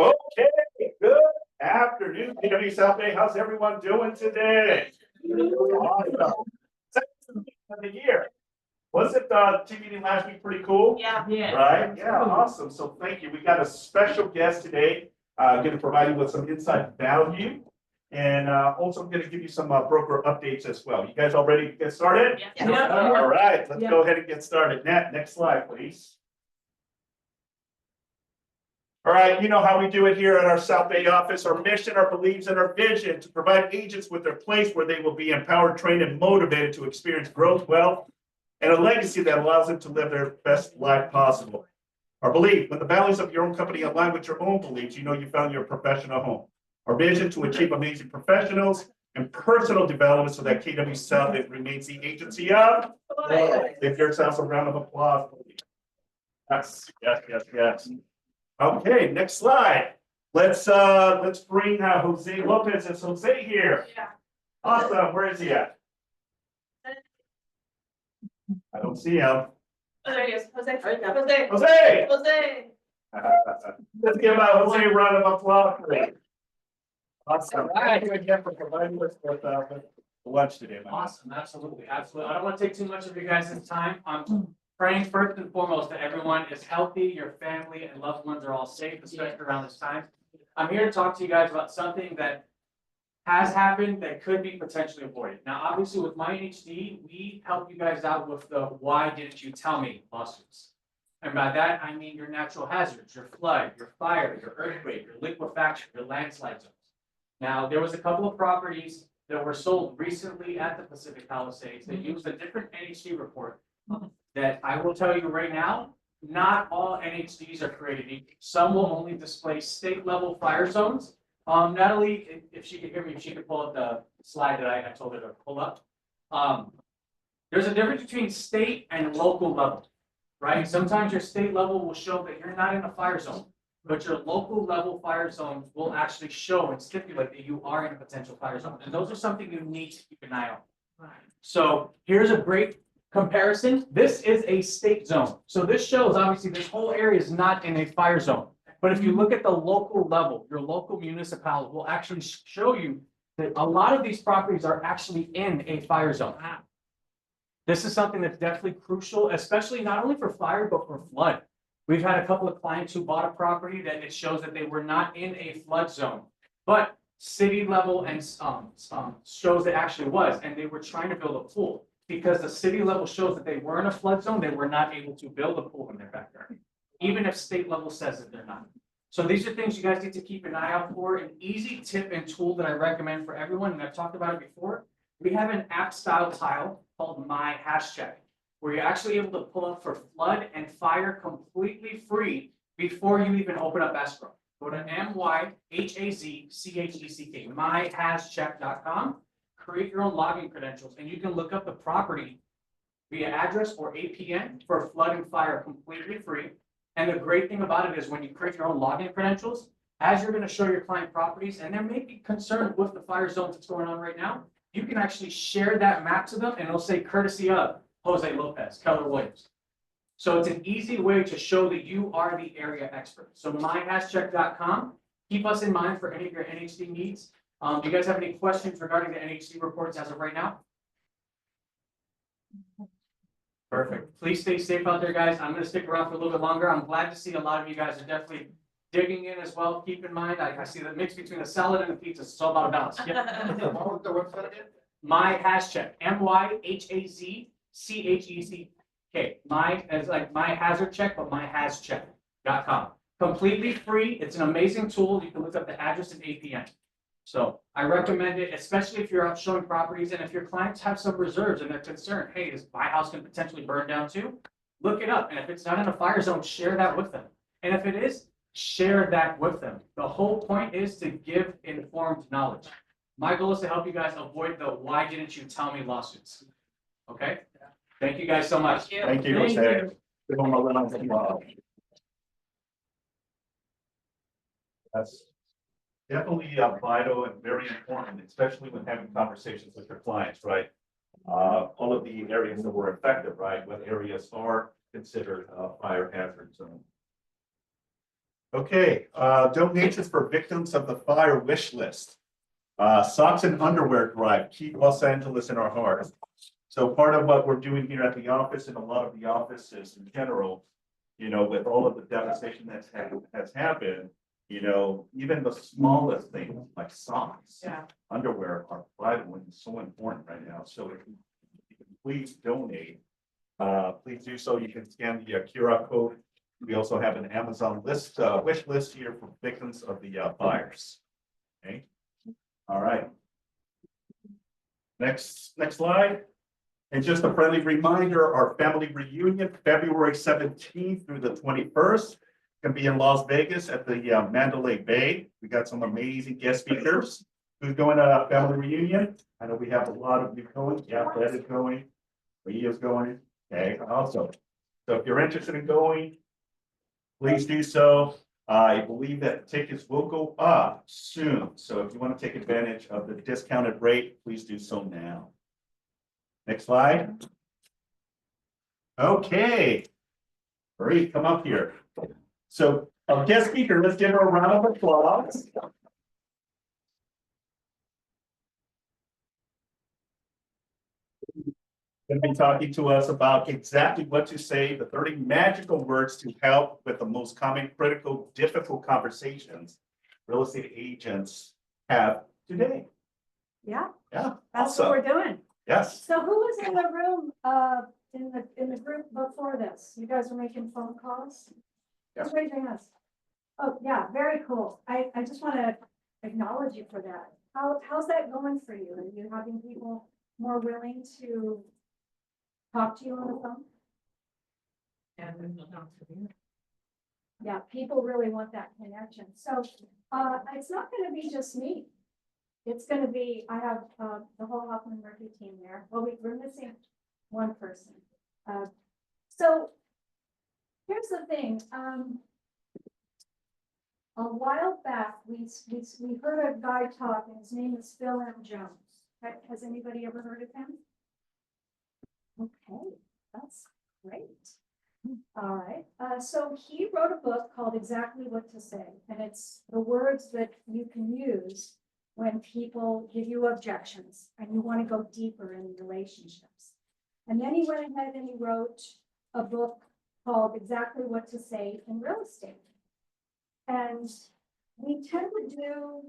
Okay, good afternoon, KW South Bay. How's everyone doing today? Awesome. Second of the year. Was it team meeting last week pretty cool? Yeah. Right? Yeah, awesome. So thank you. We got a special guest today, going to provide you with some inside value. And also I'm going to give you some broker updates as well. You guys all ready to get started? Yeah. All right, let's go ahead and get started. Nat, next slide, please. All right, you know how we do it here at our South Bay office. Our mission, our beliefs, and our vision to provide agents with their place where they will be empowered, trained, and motivated to experience growth, wealth, and a legacy that allows them to live their best life possible. Our belief, when the values of your own company align with your own beliefs, you know you found your professional home. Our vision to achieve amazing professionals and personal development so that KW South remains the agency of. Give yourselves a round of applause, please. Yes. Okay, next slide. Let's bring Jose Lopez. It's Jose here. Yeah. Awesome. Where is he at? I don't see him. Oh, there he is. Jose. Jose! Jose. Let's give Jose a round of applause, please. Awesome. Thank you again for providing us with lunch today, man. Awesome, absolutely. I don't want to take too much of you guys' time. I'm praying first and foremost that everyone is healthy, your family and loved ones are all safe, especially around this time. I'm here to talk to you guys about something that has happened that could be potentially avoided. Now, obviously, with my NHD, we help you guys out with the "why didn't you tell me" lawsuits. And by that, I mean your natural hazards, your flood, your fire, your earthquake, your liquefaction, your landslide zones. Now, there was a couple of properties that were sold recently at the Pacific Palisades that used a different NHD report that I will tell you right now, not all NHDs are created equal. Some will only display state level fire zones. Natalie, if she could hear me, if she could pull up the slide that I told her to pull up. There's a difference between state and local level, right? Sometimes your state level will show that you're not in a fire zone, but your local level fire zones will actually show and stipulate that you are in a potential fire zone. And those are something you need to keep an eye on. So here's a great comparison. This is a state zone. So this shows obviously this whole area is not in a fire zone. But if you look at the local level, your local municipality will actually show you that a lot of these properties are actually in a fire zone. This is something that's definitely crucial, especially not only for fire, but for flood. We've had a couple of clients who bought a property that it shows that they were not in a flood zone, but city level and shows it actually was, and they were trying to build a pool. Because the city level shows that they were in a flood zone, they were not able to build a pool in their backyard, even if state level says that they're not. So these are things you guys need to keep an eye out for. An easy tip and tool that I recommend for everyone, and I've talked about it before, we have an app style tile called My Hashtag, where you're actually able to pull up for flood and fire completely free before you even open up escrow. Go to MyHazcheck, myhazcheck.com. Create your own login credentials, and you can look up the property via address or APN for flood and fire completely free. And the great thing about it is when you create your own login credentials, as you're going to show your client properties, and they may be concerned with the fire zones that's going on right now, you can actually share that map to them, and it'll say courtesy of Jose Lopez, Keller Williams. So it's an easy way to show that you are the area expert. So myhazcheck.com. Keep us in mind for any of your NHD needs. Do you guys have any questions regarding the NHD reports as of right now? Perfect. Please stay safe out there, guys. I'm going to stick around for a little bit longer. I'm glad to see a lot of you guys are definitely digging in as well. Keep in mind, I see the mix between a salad and a pizza. It's all about a balance. What was the website again? My Hashtag, MyHazcheck. My as like my hazard check, but myhazcheck.com. Completely free. It's an amazing tool. You can look up the address and APN. So I recommend it, especially if you're out showing properties and if your clients have some reserves and they're concerned, hey, is my house going to potentially burn down too? Look it up. And if it's not in a fire zone, share that with them. And if it is, share that with them. The whole point is to give informed knowledge. My goal is to help you guys avoid the "why didn't you tell me" lawsuits. Okay? Thank you guys so much. Thank you, Jose. Give them a little applause. That's definitely vital and very important, especially when having conversations with your clients, right? All of the areas that were affected, right? What areas are considered fire hazard zone. Okay, donations for victims of the fire wish list. Socks and underwear drive, keep Los Angeles in our hearts. So part of what we're doing here at the office and a lot of the offices in general, with all of the devastation has happened, even the smallest things like socks, underwear are vital and so important right now. So if you can please donate, please do so. You can scan the QR code. We also have an Amazon list, wish list here for victims of the fires. Okay. All right. Next slide. And just a friendly reminder, our family reunion, February 17th through the 21st, can be in Las Vegas at the Mandalay Bay. We got some amazing guest speakers. Who's going to a family reunion? I know we have a lot of you going. Yeah, Fred is going. Lee is going. Okay, also. So if you're interested in going, please do so. I believe that tickets will go up soon. So if you want to take advantage of the discounted rate, please do so now. Next slide. Okay. Great, come up here. So our guest speaker, let's give her a round of applause. Going to be talking to us about exactly what to say, the 30 magical words to help with the most common, critical, difficult conversations real estate agents have today. Yeah, Yeah, that's awesome. what we're doing. Yes. So who was in the room, in the group before this? You guys were making phone calls? Yeah. Just raise your hands. Oh, yeah, very cool. I just want to acknowledge you for that. How's that going for you? Are you having people more willing to talk to you on the phone? Yeah, people really want that connection. So, it's not going to be just me. It's going to be, I have, the whole Hoffman Murphy team there. Well, we're missing one person. So here's the thing. A while back, we heard a guy talk, and his name is Phil M. Jones. Has anybody ever heard of him? Okay, that's great. All right. So he wrote a book called Exactly What to Say, and it's the words that you can use when people give you objections and you want to go deeper in relationships. And then he went ahead and he wrote a book called Exactly What to Say in Real Estate. And we tend to do,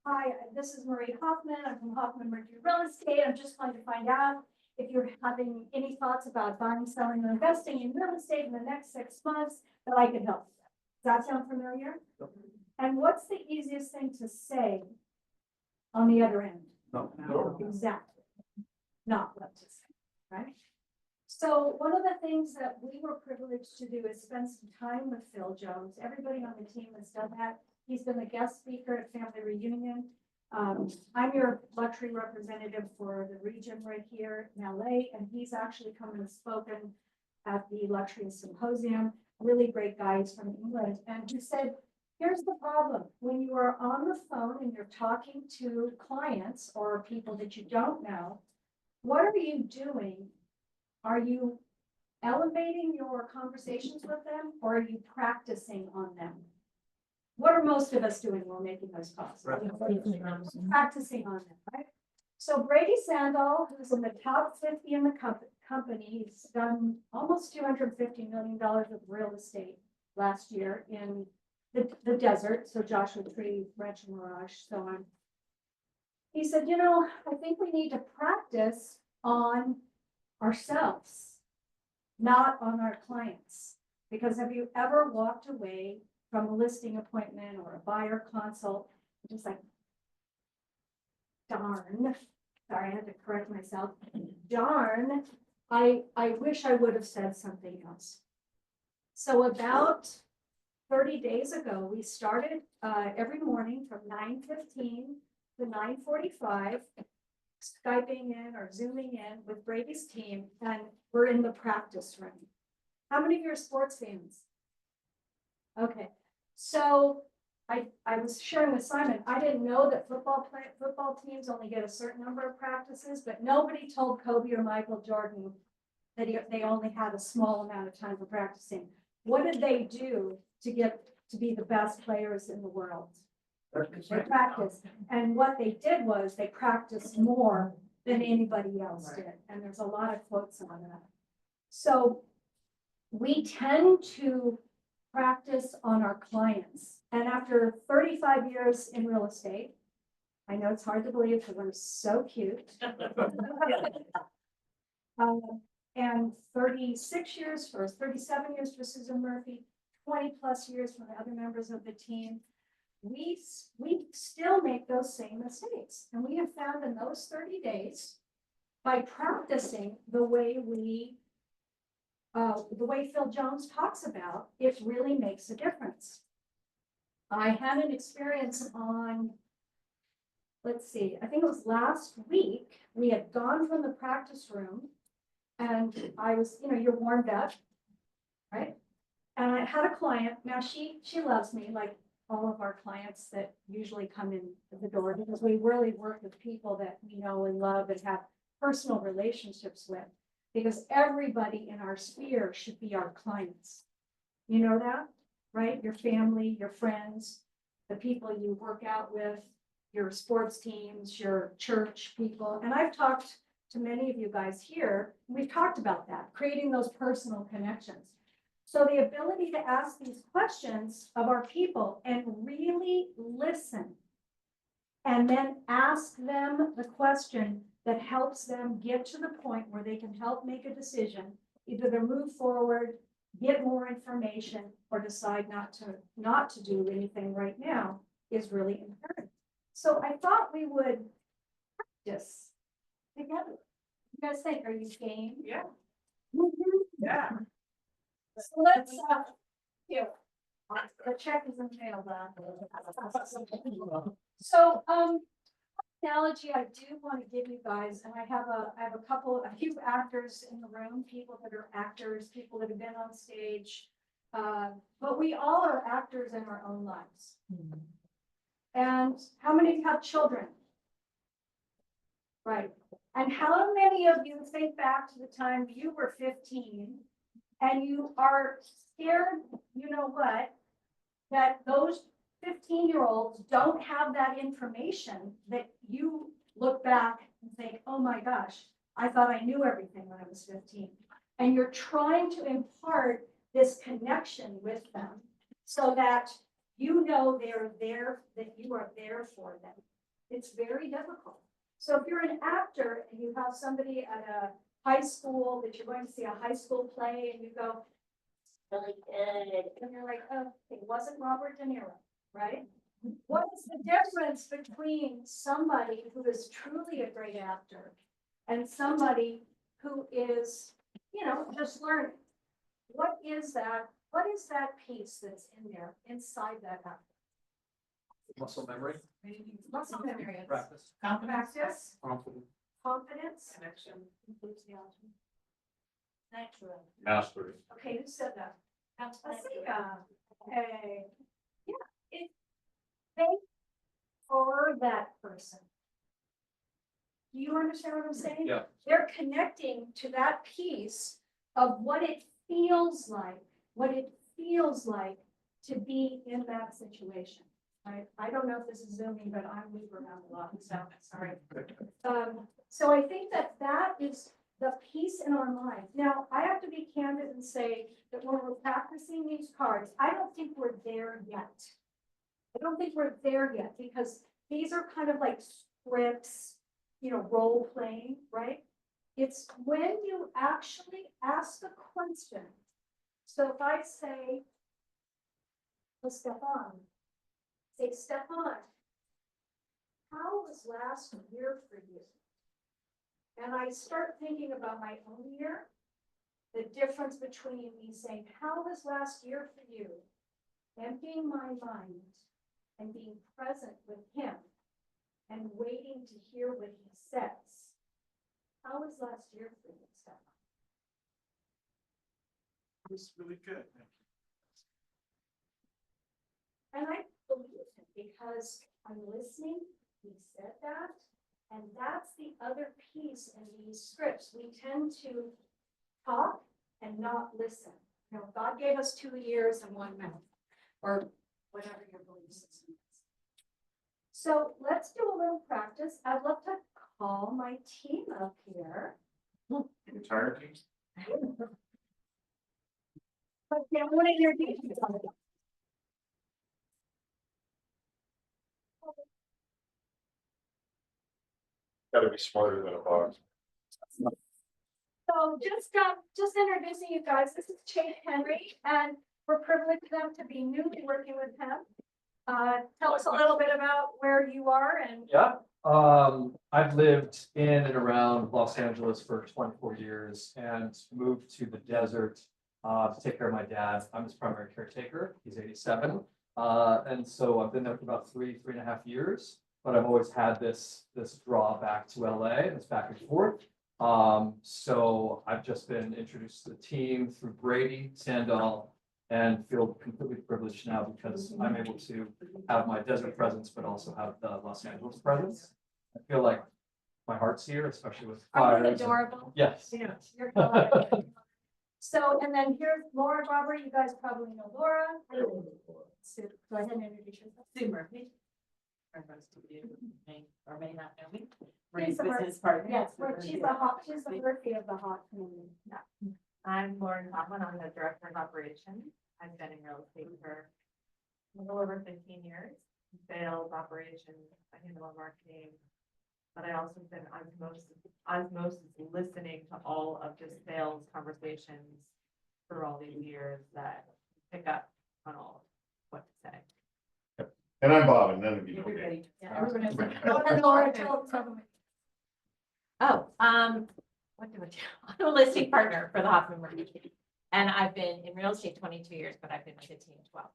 hi, this is Marie Hoffman. I'm from Hoffman Murphy Real Estate. I'm just going to find out if you're having any thoughts about buying, selling, or investing in real estate in the next 6 months that I can help you. Does that sound familiar? And what's the easiest thing to say on the other end? No. Exactly. Not what to say, right? So one of the things that we were privileged to do is spend some time with Phil Jones. Everybody on the team has done that. He's been a guest speaker at Family Reunion. I'm your luxury representative for the region right here in LA, and he's actually come and spoken at the Luxury Symposium. Really great guys from England. And he said, here's the problem. When you are on the phone and you're talking to clients or people that you don't know, what are you doing? Are you elevating your conversations with them, or are you practicing on them? What are most of us doing while making those calls? Practicing on them, right? So Brady Sandall, who's in the top 50 in the company, he's done almost $250 million of real estate last year in the desert. So Joshua Tree, Rancho Mirage, so on. He said, I think we need to practice on ourselves, not on our clients. Because have you ever walked away from a listing appointment or a buyer consult, just like, darn, sorry, I had to correct myself. Darn, I wish I would have said something else. So about 30 days ago, we started every morning from 9:15 to 9:45, Skyping in or Zooming in with Brady's team, and we're in the practice room. How many of you are sports fans? Okay, so I was sharing with Simon, I didn't know that football teams only get a certain number of practices, but nobody told Kobe or Michael Jordan that they only had a small amount of time for practicing. What did they do to get to be the best players in the world. They practiced, and what they did was they practiced more than anybody else did, and there's a lot of quotes on that. So we tend to practice on our clients, and after 35 years in real estate, I know it's hard to believe because I'm so cute. And 36 years for 37 years for Susan Murphy, 20 plus years for the other members of the team. We still make those same mistakes. And we have found in those 30 days, by practicing the way Phil Jones talks about, it really makes a difference. I had an experience on, let's see, I think it was last week. We had gone from the practice room and I was, you're warmed up, right? And I had a client, now she loves me like all of our clients that usually come in the door because we really work with people that we know and love and have personal relationships with, because everybody in our sphere should be our clients. You know that, right? Your family, your friends, the people you work out with, your sports teams, your church people. And I've talked to many of you guys here. We've talked about that, creating those personal connections. So the ability to ask these questions of our people and really listen, and then ask them the question that helps them get to the point where they can help make a decision, either to move forward, get more information, or decide not to do anything right now, is really imperative. So I thought we would practice together. You guys think, are you game? Yeah. Yeah. So let's, here, the check is in mail. So, analogy I do want to give you guys, and I have a few actors in the room, people that are actors, people that have been on stage, but we all are actors in our own lives. And how many of you have children? Right. And how many of you think back to the time you were 15 and you are scared, you know what, that those 15-year-olds don't have that information, that you look back and think, oh my gosh, I thought I knew everything when I was 15. And you're trying to impart this connection with them so that you know they're there, that you are there for them. It's very difficult. So if you're an actor and you have somebody at a high school that you're going to see a high school play and you go, really good, and you're like, oh, it wasn't Robert De Niro, right? What is the difference between somebody who is truly a great actor and somebody who is, just learning? What is that piece that's in there, inside that actor? Muscle memory. Muscle memory. Practice. Practice, Confidence. confidence, Connection. enthusiasm, natural. Mastery. Okay, who said that? Asika. Okay. Yeah, they are that person. Do you understand what I'm saying? Yeah. They're connecting to that piece of what it feels like to be in that situation. Right? I don't know if this is zooming, but I'm moving around a lot, so sorry. So I think that is the piece in our mind. Now, I have to be candid and say that when we're practicing these cards, I don't think we're there yet. Because these are kind of like scripts, role playing, right? It's when you actually ask the question. So if I say, well, Stefan, how was last year for you? And I start thinking about my own year, the difference between me saying, how was last year for you? Emptying my mind and being present with him and waiting to hear what he says. How was last year for you, Stefan? It was really good. And I believe him because I'm listening, he said that, and that's the other piece in these scripts. We tend to talk and not listen. God gave us 2 ears and 1 mouth, or So let's do a little practice. I'd love to call my team up here. Entire team. But yeah, what are your teams? Gotta be smarter than a box. So just introducing you guys, this is Chase Henry, and we're privileged them to be newly working with him. Tell us a little bit about where you are and. Yeah, I've lived in and around Los Angeles for 24 years and moved to the desert to take care of my dad. I'm his primary caretaker. He's 87. And so I've been there for about three and a half years, but I've always had this draw back to LA, this back and forth. So I've just been introduced to the team through Brady Sandal and feel completely privileged now because I'm able to have my desert presence, but also have the Los Angeles presence. I feel like my heart's here, especially with Are you fires. adorable? Yes. Yes. You're adorable. So, and then here's Laura Barber. You guys probably know Laura. So go ahead and introduce yourself. Sue Murphy. For most of you may or may not know me. She's Ray's the business partner. Yes, she's the Murphy of the hot community. I'm Lauren Hoffman. I'm the director of operations. I've been in real estate for a little over 15 years. Sales, operations, I handle marketing. But I also been osmosis listening to all of just sales conversations for all these years that pick up on all what to say. And I'm Bob, and none of you know me. Everybody. Yeah, everybody. And Laura, tell them. Oh, what do I do? I'm a listing partner for the Hoffman Mortgage. And I've been in real estate 22 years, but I've been with the team 12.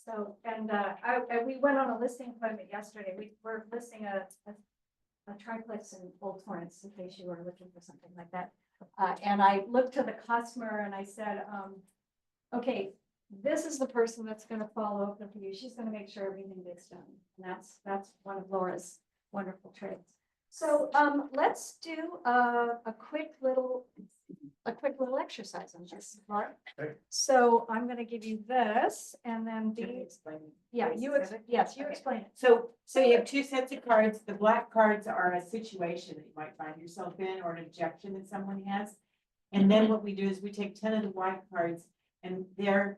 So, and we went on a listing appointment yesterday. We were listing a triplex in Old Torrance, in case you were looking for something like that. And I looked to the customer and I said, okay, this is the person that's gonna follow up with you. She's gonna make sure everything gets done. And that's one of Laura's wonderful traits. So, let's do a quick little exercise on this, Laura. Okay. So I'm gonna give you this and then yeah, you explain it. So you have two sets of cards. The black cards are a situation that you might find yourself in or an objection that someone has. And then what we do is we take 10 of the white cards and they're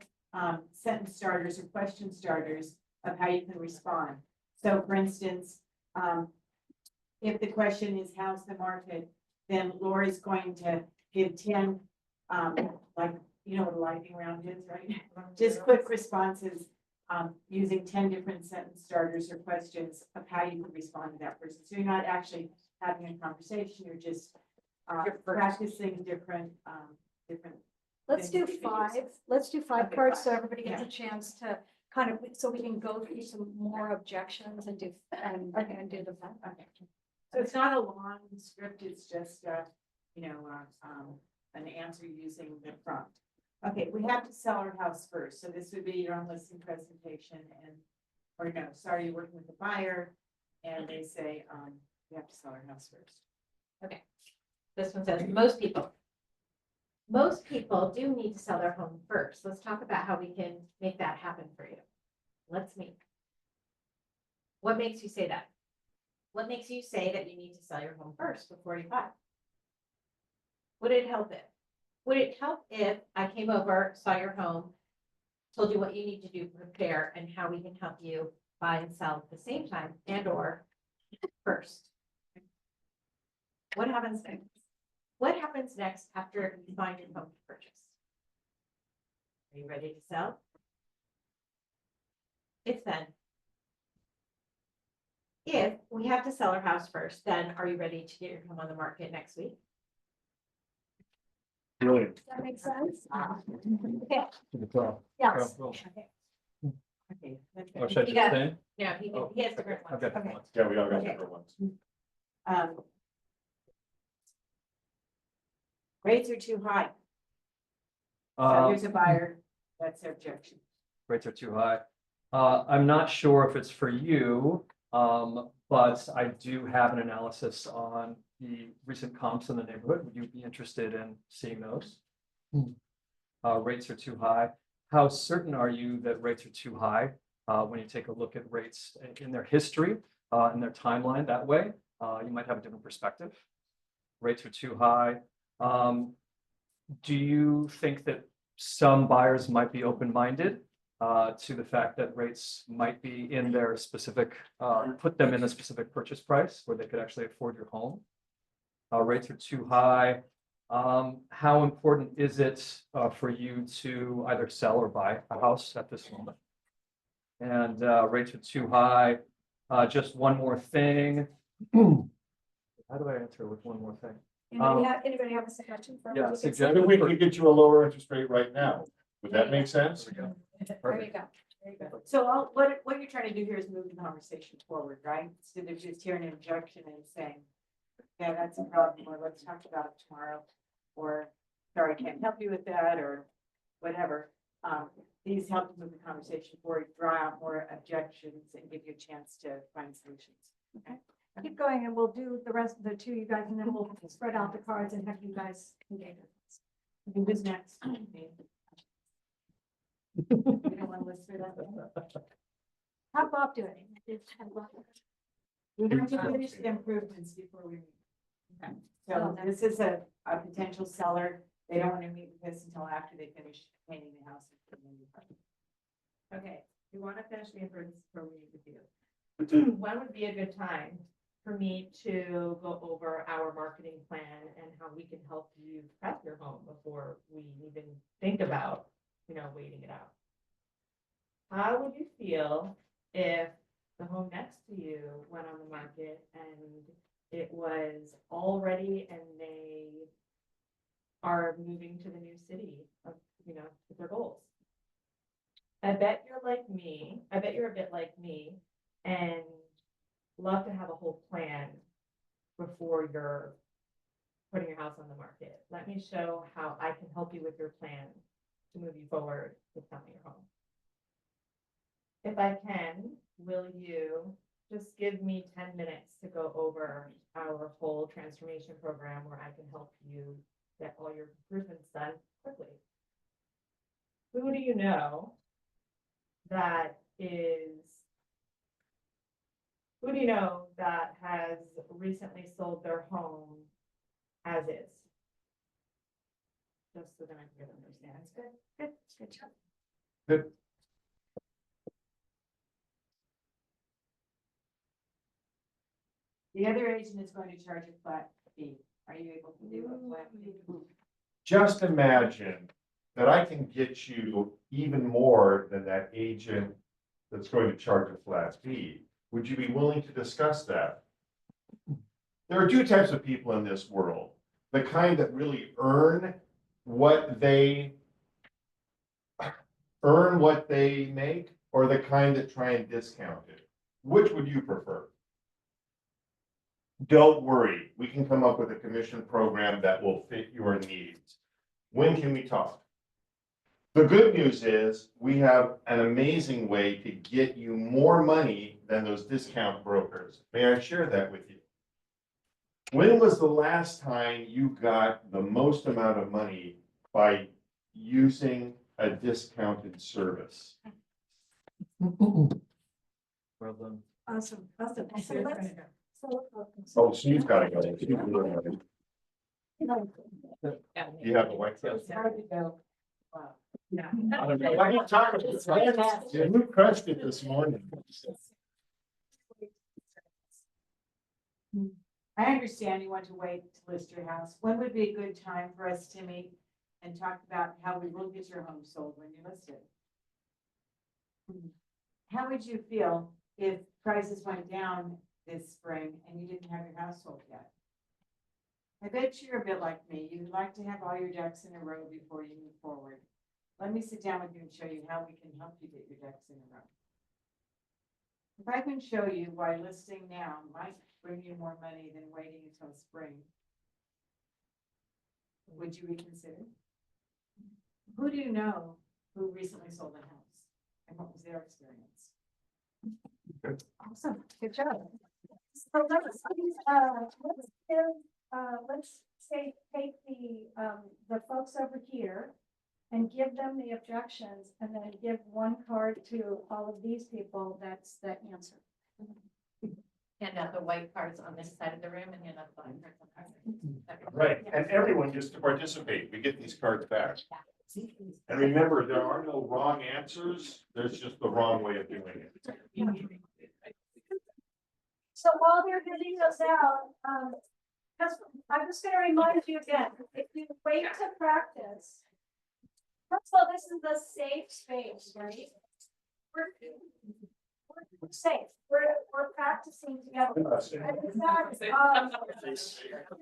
sentence starters or question starters of how you can respond. So for instance, if the question is how's the market, then Lori's going to give 10, like, you know what a lightning round is, right? Just quick responses using 10 different sentence starters or questions of how you would respond to that person. So you're not actually having a conversation, you're just practicing different. Let's do things. five. Let's do five Okay, cards so five. everybody gets a chance to kind of, so we can go through some more objections and do the. Okay. So it's not a long script, it's just, an answer using the prompt. Okay, we have to sell our house first. So this would be your own listing presentation sorry, you're working with a buyer and they say, we have to sell our house first. Okay. This one says most people do need to sell their home first. Let's talk about how we can make that happen for you. Let's meet. What makes you say that? What makes you say that you need to sell your home first before you buy? Would it help if? Would it help if I came over, saw your home, told you what you need to do to prepare and how we can help you buy and sell at the same time and or first? What happens next? What happens next after you find your home to purchase? Are you ready to sell? If we have to sell our house first, then are you ready to get your home on the market next week? Brilliant. Does that make sense? Okay. Yes. Okay. Oh, should I You just got- say? No, he has different ones. Okay. Okay. Yeah, we all got Okay. different ones. Rates are too high. So here's a Um, buyer, that's their objection. Rates are too high. I'm not sure if it's for you, but I do have an analysis on the recent comps in the neighborhood. Would you be interested in seeing those? Rates are too high. How certain are you that rates are too high? When you take a look at rates in their history, in their timeline that way, you might have a different perspective. Rates are too high. Do you think that some buyers might be open-minded to the fact that rates might be in their specific, put them in a specific purchase price where they could actually afford your home? Rates are too high. How important is it for you to either sell or buy a house at this moment? And rates are too high. Just one more thing. How do I answer with one more thing? Anybody have a suggestion? for Yeah, what we could suggestion. say? Maybe we could get you a lower interest rate right now. Would that make sense? There you go. There you go. So what you're trying to do here is move the conversation forward, right? Instead of just hearing an objection and saying, yeah, that's a problem, or let's talk about it tomorrow, or sorry, I can't help you with that, or whatever. These help to move the conversation forward, draw out more objections and give you a chance to find solutions. Okay. Keep going and we'll do the rest of the two, you guys, and then we'll spread out the cards and have you guys engage. Who's next? We don't want to list through that. How Bob doing? We have to finish the improvements before we meet. Okay. So this is a potential seller. They don't want to meet with us until after they finish painting the house. Okay, we want to finish the improvements before we meet with you. When would be a good time for me to go over our marketing plan and how we can help you prep your home before we even think about, waiting it out? How would you feel if the home next to you went on the market and it was all ready and they are moving to the new city of, with their goals? I bet you're like me. I bet you're a bit like me and love to have a whole plan before you're putting your house on the market. Let me show how I can help you with your plan to move you forward with selling your home. If I can, will you just give me 10 minutes to go over our whole transformation program where I can help you get all your improvements done quickly? Who do you know that has recently sold their home as is? Just so that I can understand. It's good job. Good. The other agent is going to charge a flat fee. Are you able to do a flat fee? Just imagine that I can get you even more than that agent that's going to charge a flat fee. Would you be willing to discuss that? There are two types of people in this world. The kind that really earn what they make, or the kind that try and discount it. Which would you prefer? Don't worry, we can come up with a commission program that will fit your needs. When can we talk? The good news is we have an amazing way to get you more money than those discount brokers. May I share that with you? When was the last time you got the most amount of money by using a discounted service? Well done. Awesome. So let's. Oh, she's gotta go. You have a white. It's hard to go. Wow. I don't know. Why are you talking about this? Yeah, you crushed it this morning. I understand you want to wait to list your house. When would be a good time for us to meet and talk about how we will get your home sold when you list it? How would you feel if prices went down this spring and you didn't have your house sold yet? I bet you're a bit like me. You'd like to have all your ducks in a row before you move forward. Let me sit down with you and show you how we can help you get your ducks in a row. If I can show you why listing now might bring you more money than waiting until spring, would you reconsider? Who do you know who recently sold a house and what was their experience? Awesome, good job. So let's say, take the folks over here and give them the objections, and then give one card to all of these people, that's the answer. Hand out the white cards on this side of the room and hand out the black cards on that side. Right, and everyone gets to participate. We get these cards back. And remember, there are no wrong answers. There's just the wrong way of doing it. So while they're getting those out, I'm just gonna remind you again, if you wait to practice. First of all, this is a safe space, right? We're safe, we're practicing together. And it's not, you know,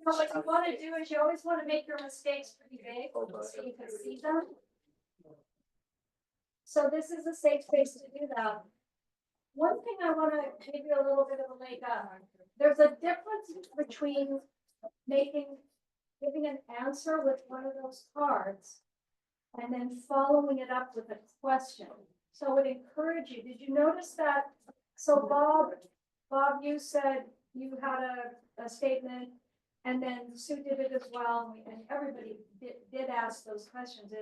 what you wanna do is you always wanna make your mistakes pretty big, so you can see them. So this is a safe space to do that. One thing I wanna give you a little bit of a leg up. There's a difference between giving an answer with one of those cards and then following it up with a question. So I would encourage you, did you notice that? So Bob, you said you had a statement, and then Sue did it as well, and everybody did ask those questions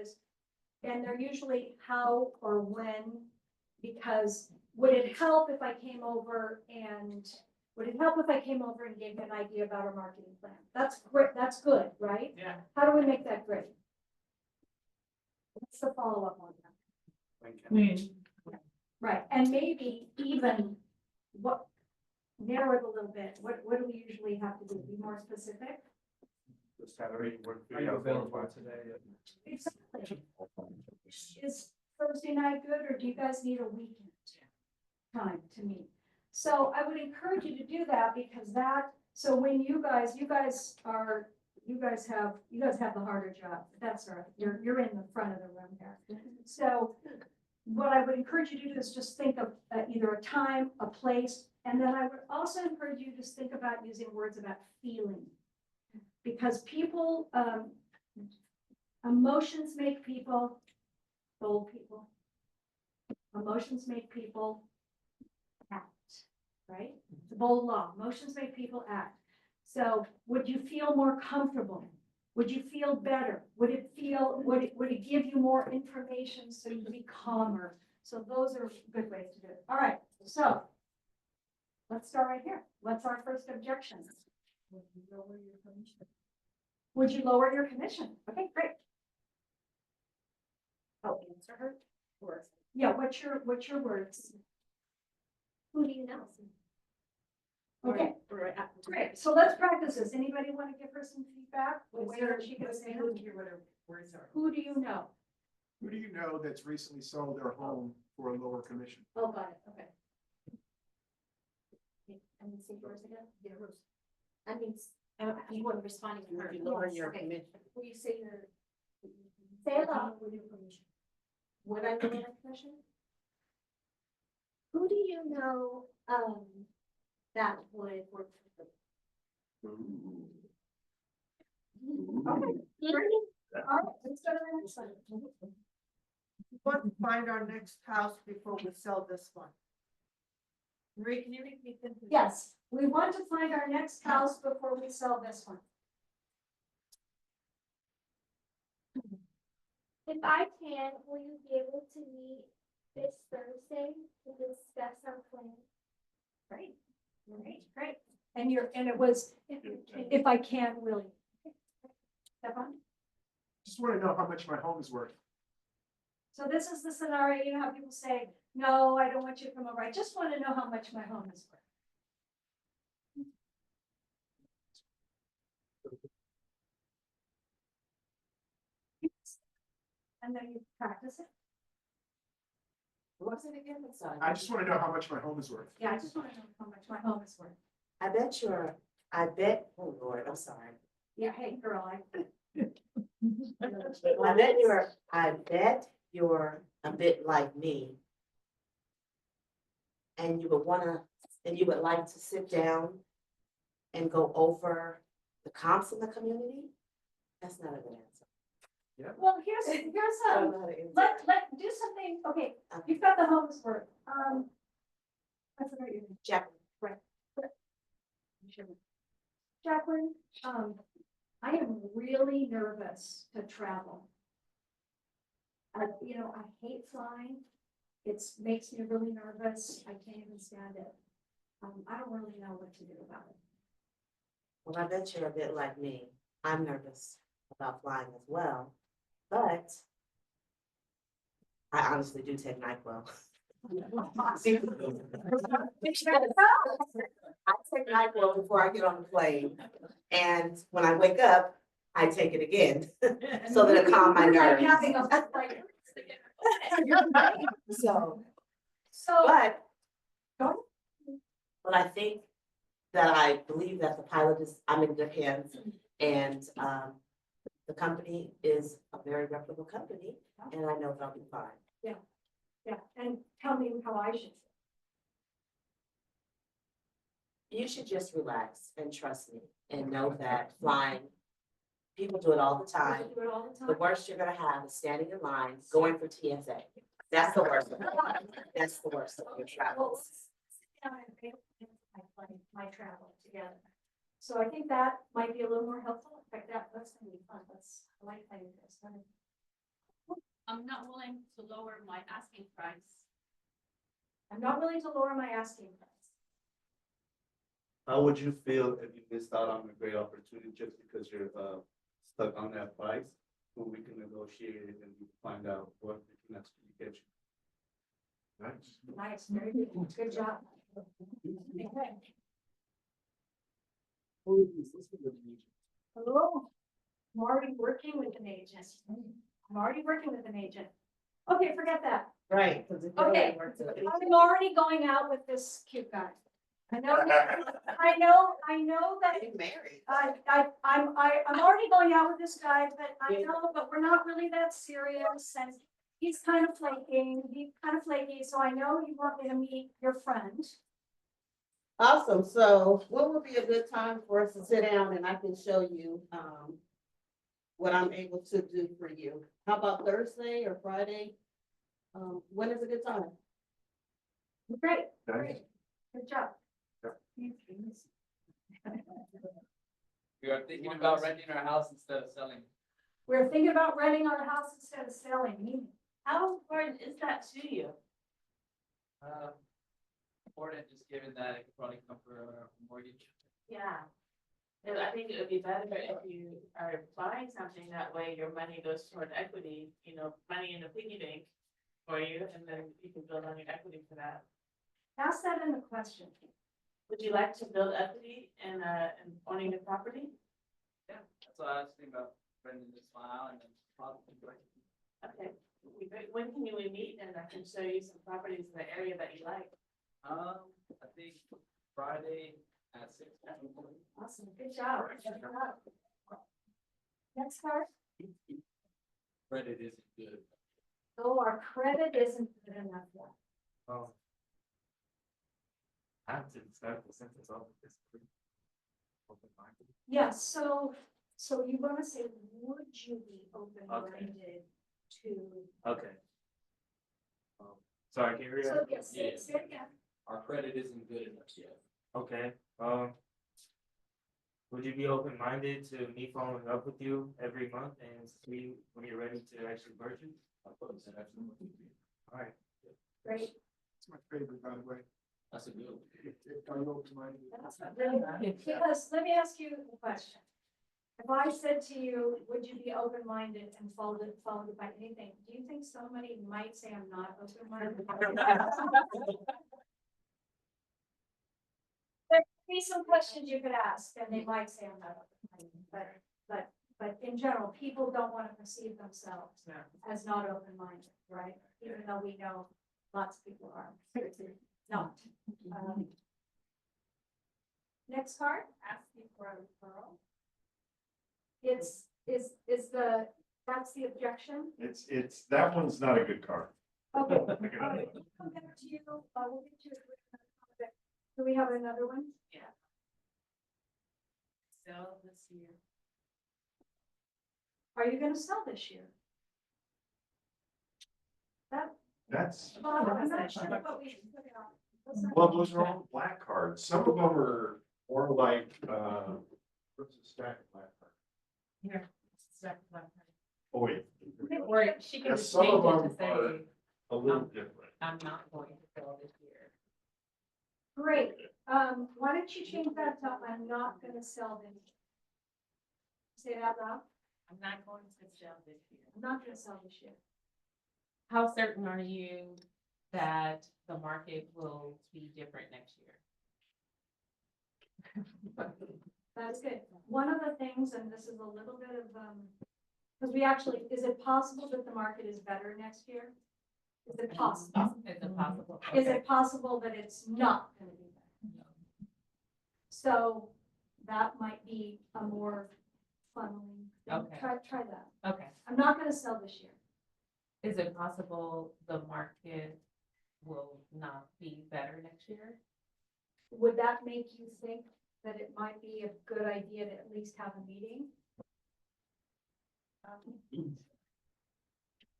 and they're usually how or when, because would it help if I came over and gave you an idea about our marketing plan? That's great, that's good, right? Yeah. How do we make that great? What's the follow-up on that? Right, and maybe even narrow it a little bit, what do we usually have to do, be more specific? The salary work. Are you available today? Exactly. Is Thursday night good, or do you guys need a weekend time to meet? So I would encourage you to do that, because so when you guys have the harder job, that's all right, you're in the front of the room here. So what I would encourage you to do is just think of either a time, a place, and then I would also encourage you to just think about using words about feeling. Because people, emotions make people, bold people. Emotions make people act, right? It's a bold law. Emotions make people act. So would you feel more comfortable? Would you feel better? Would it give you more information so you'd be calmer? So those are good ways to do it. All right, so let's start right here. What's our first objection? Would you lower your commission? Would you lower your commission? Okay, great. Oh, answer her? Or Yeah, what's your words? who do you know? Okay, great. So let's practice this. Anybody want to give her some feedback? Where she can say, What her words are. who do you know? Who do you know that's recently sold their home for a lower commission? Oh, got it. Okay. And then say yours again? Yeah, Rose. I mean, you weren't responding to her. Yes, Your okay. commission. Will you say your? Say it loud. Would I be in a commission? Who do you know, that would work for them? Okay. Great. All right, let's go to the next one. We want to find our next house before we sell this one. Marie, can you repeat them? Yes, we want to find our next house before we sell this one. If I can, will you be able to meet this Thursday to discuss our plan? Great, great. And it was, if I can, will you? Stefan? Just want to know how much my home is worth. So this is the scenario, you know how people say, no, I don't want you to come over. I just want to know how much my home is worth. And then you practice it. What's it again? Sorry. I just want to know how much my home is worth. Yeah, I just want to know how much my home is worth. Oh Lord, I'm sorry. Yeah, hey, girl, I bet you're a bit like me. And you would like to sit down and go over the comps in the community? That's not a good answer. well, here's I don't know how to answer. let do something. Okay, you've got the home's worth. What's the name? Jacqueline. Jacqueline, I am really nervous to travel. I hate flying. Makes me really nervous. I can't even stand it. I don't really know what to do about it. Well, I bet you're a bit like me. I'm nervous about flying as well, but I honestly do take NyQuil. I take NyQuil before I get on the plane, and when I wake up, I take it again, so that it calm my You're like nerves. having a like, So, so, but I think that I believe that the pilot is, I'm in good hands, and, the company is a very reputable company, and I know that I'll be fine. yeah, and tell me how I should feel. You should just relax and trust me, and know that flying, people do it all the I time. do it all the The time. worst you're gonna have is standing in line, going for TSA. That's the worst of it. That's the worst of your Well, travels. sit down and pay attention to my travel together. So I think that might be a little more helpful. In fact, that's gonna be fun. I like playing this. I'm not willing to lower my asking price. I'm not willing to lower my asking price. How would you feel if you missed out on a great opportunity just because you're stuck on that price? Who we can negotiate it and find out what we can actually get you. Nice. Nice, very good. Good job. Okay. Hello. I'm already working with an agent. Okay, forget that. Right. Okay. I'm already going out with this cute guy. I know that Married. I'm already going out with this guy, but we're not really that serious, and he's kind of flaky, so I know you want me to meet your friend. Awesome. So what would be a good time for us to sit down and I can show you, what I'm able to do for you? How about Thursday or Friday? When is a good time? Great, Nice. great, good job. We are thinking about renting our house instead of selling. We're thinking about renting our house instead of selling. How important is that to you? Important, just given that it could probably come for a mortgage. Yeah. And I think it would be better if you are buying something, that way your money goes toward equity, money in a piggy bank for you, and then you can build on your equity for that. Ask that in the question. Would you like to build equity in owning the property? Yeah, that's what I was thinking about, renting this file and then probably. Okay, when can we meet, and I can show you some properties in the area that you like? I think Friday at 6. Awesome, good job. Next card. Credit isn't good. Oh, our credit isn't good enough yet. Oh. I have to start the sentence off with this. Yes, so you want to say, would you be open-minded to? Okay. Sorry, can you read So, that? yes, say it again. Our credit isn't good enough yet. Okay, would you be open-minded to me following up with you every month and see when you're ready to actually purchase? All right. Great. It's my favorite, by the way. That's a good one. If I go to my. That's really good. Because let me ask you a question. If I said to you, would you be open-minded and followed it by anything, do you think somebody might say I'm not open-minded? There could be some questions you could ask, and they might say I'm not open-minded, but in general, people don't want to perceive themselves as not open-minded, right? Even though we know lots of people are not. Next card. Asking for a referral. That's the objection. It's, that one's not a good card. Okay, all right, come back to you, we'll get to it. Do we have another one? Yeah. Sell this year. Are you gonna sell this year? That's, I'm not sure what we should put it on. What's that? well, those are all black cards. Some of them are more like, what's a stack of black cards? Here, stack of black cards. Oh, wait, Or she can Yes, just some change of it them to say, are a little different. I'm not going to fill this year. Great, why don't you change that to, I'm not gonna sell this. Say it out loud, I'm not going to sell this year. I'm not gonna sell this year. How certain are you that the market will be different next year? That's good. One of the things, and this is a little bit of, because we actually, is it possible that the market is better next year? Is it possible? Is it possible? Is Okay. it possible that it's not gonna be better? So that might be a more funneling thing. Okay. Try that. Okay. I'm not gonna sell this year. Is it possible the market will not be better next year? Would that make you think that it might be a good idea to at least have a meeting?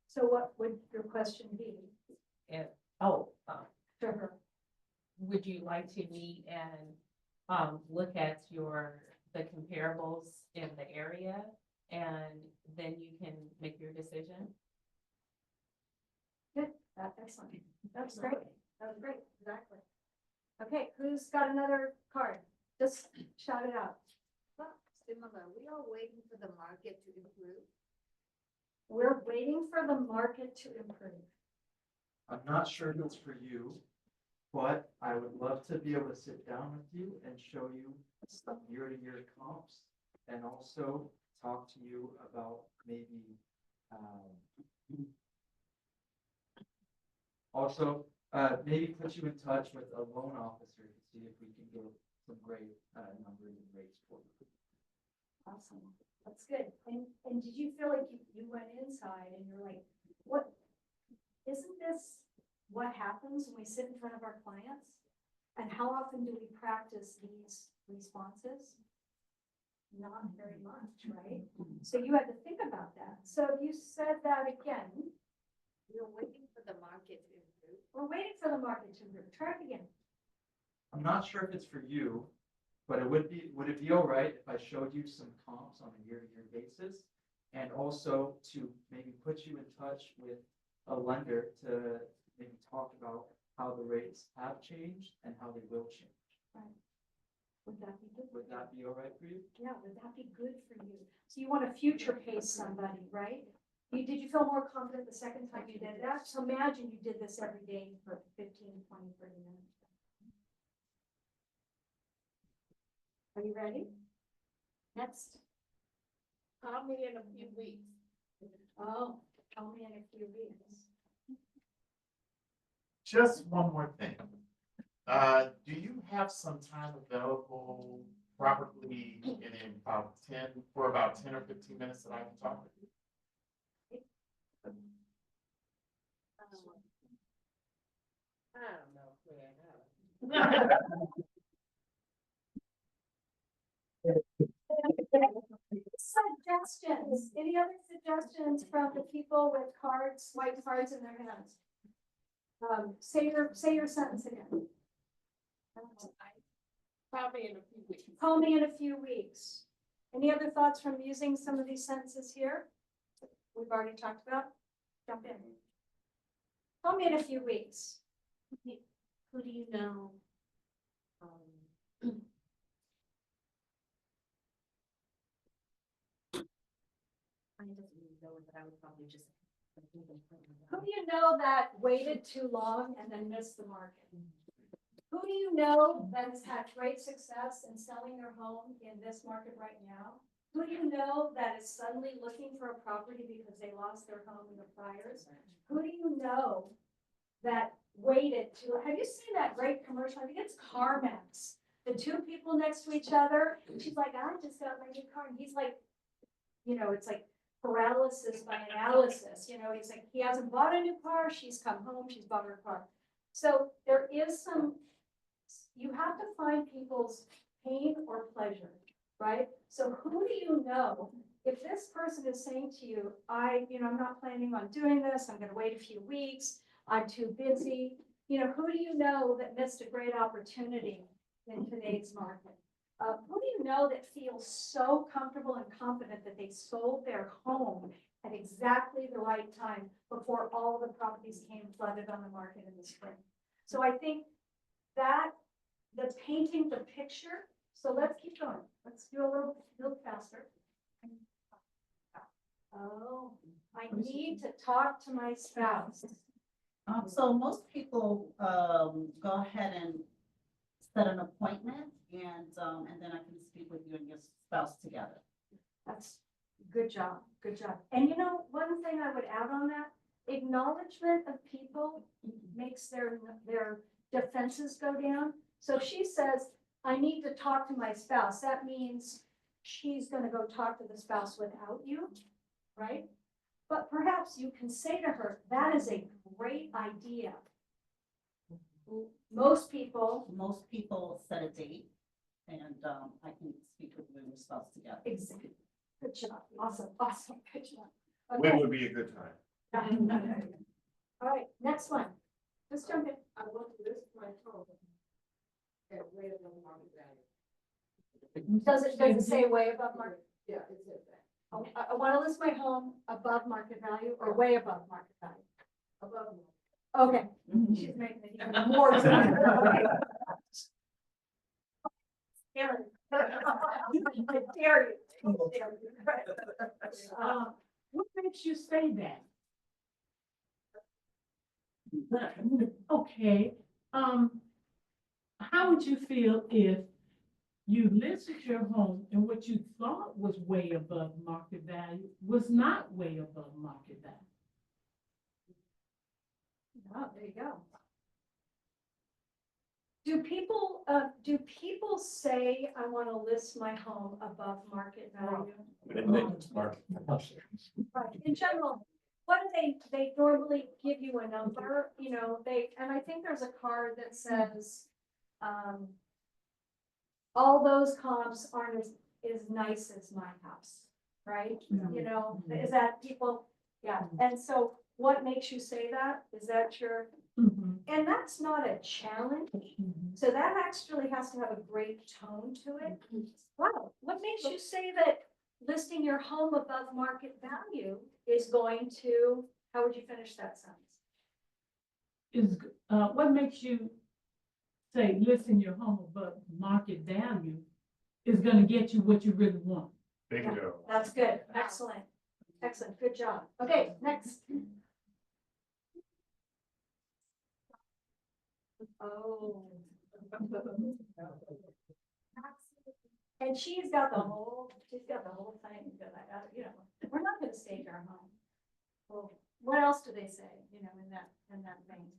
So what would your question be Oh, to her? would you like to meet and look at the comparables in the area, and then you can make your decision? Good, excellent. That's great. That was great, exactly. Okay, who's got another card? Just shout it out. Similar, we are waiting for the market to improve. We're waiting for the market to improve. I'm not sure if it's for you, but I would love to be able to sit down with you and show you some year-to-year comps, and also talk to you about maybe, also, maybe put you in touch with a loan officer to see if we can get some great, numbers and rates for you. Awesome. That's good. And did you feel like you went inside and you're like, what, isn't this what happens when we sit in front of our clients? And how often do we practice these responses? Not very much, right? So you had to think about that. So you said that again. We're waiting for the market to improve. We're waiting for the market to improve. Try it again. I'm not sure if it's for you, but would it be all right if I showed you some comps on a year-to-year basis? And also to maybe put you in touch with a lender to maybe talk about how the rates have changed and how they will change. Right. Would that be good? Would that be all right for you? Yeah, would that be good for you? So you want to future pace somebody, right? Did you feel more confident the second time you did that? So imagine you did this every day for 15, 20, 30 minutes. Are you ready? Next. Call me in a few weeks. Oh, tell me in a few weeks. Just one more thing. Do you have some time available probably for about 10 or 15 minutes that I can talk with you? I don't know, man. Suggestions. Any other suggestions from the people with cards, white cards in their hands? Say your sentence again. Probably in a few weeks. Call me in a few weeks. Any other thoughts from using some of these sentences here? We've already talked about. Jump in. Call me in a few weeks. Who do you know? I doesn't really know, but I would probably just. Who do you know that waited too long and then missed the market? Who do you know that has had great success in selling their home in this market right now? Who do you know that is suddenly looking for a property because they lost their home in the fires? Who do you know that waited to, have you seen that great commercial? I think it's CarMax. The two people next to each other. She's like, I just got my new car. And he's like, it's like paralysis by analysis. He's like, he hasn't bought a new car. She's come home. She's bought her car. So there is you have to find people's pain or pleasure, right? So who do you know? If this person is saying to you, I'm not planning on doing this. I'm going to wait a few weeks. I'm too busy. Who do you know that missed a great opportunity in today's market? Who do you know that feels so comfortable and confident that they sold their home at exactly the right time before all the properties came flooded on the market in the spring. So I think that the painting the picture, so let's keep going. Let's do a little faster. Oh, I need to talk to my spouse. So most people, go ahead and set an appointment and then I can speak with you and your spouse together. That's good job, good job. And you know, one thing I would add on that, acknowledgement of people makes their defenses go down. So if she says, I need to talk to my spouse, that means she's gonna go talk to the spouse without you, right? But perhaps you can say to her, that is a great idea. Most people. Most people set a date and I can speak with you and your spouse together. Exactly. Good job. Awesome, awesome, good job. When Okay. would be a good time? All right, next one. Just jump in. I want to list my home at way above market value. Does it say way above market? Yeah, it says that. I want to list my home above market value or way above market value? Above market. Okay, she's making it even more. Karen. I dare you. What makes you say that? Okay, how would you feel if you listed your home and what you thought was way above market value was not way above market value? Oh, there you go. Do people say, I want to list my home above market value? Right, in general, what do they normally give you a number, you know, and I think there's a card that says, all those comps aren't as nice as my house, right? You know, is that people, yeah, and so what makes you say that? Is that your, and that's not a challenge, so that actually has to have a great tone to it. Wow, what makes you say that listing your home above market value is going to, how would you finish that sentence? Is, what makes you say listing your home above market value is gonna get you what you really want? Bingo. That's good, excellent, excellent, good job. Okay, next. Oh. And she's got the whole thing that you know, we're not gonna stage our home. Well, what else do they say, you know, in that vein?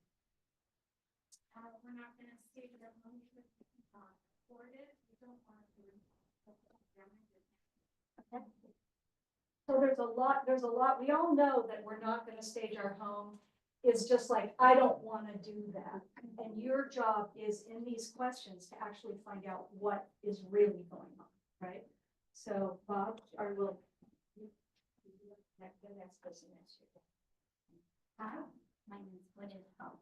We're not gonna stage our home because we cannot afford it, we don't want to. Okay. So there's a lot, we all know that we're not gonna stage our home. Is just like, I don't want to do that. And your job is in these questions to actually find out what is really going on, right? So Bob, or will the next person next year. Hi, my name is Would It Help?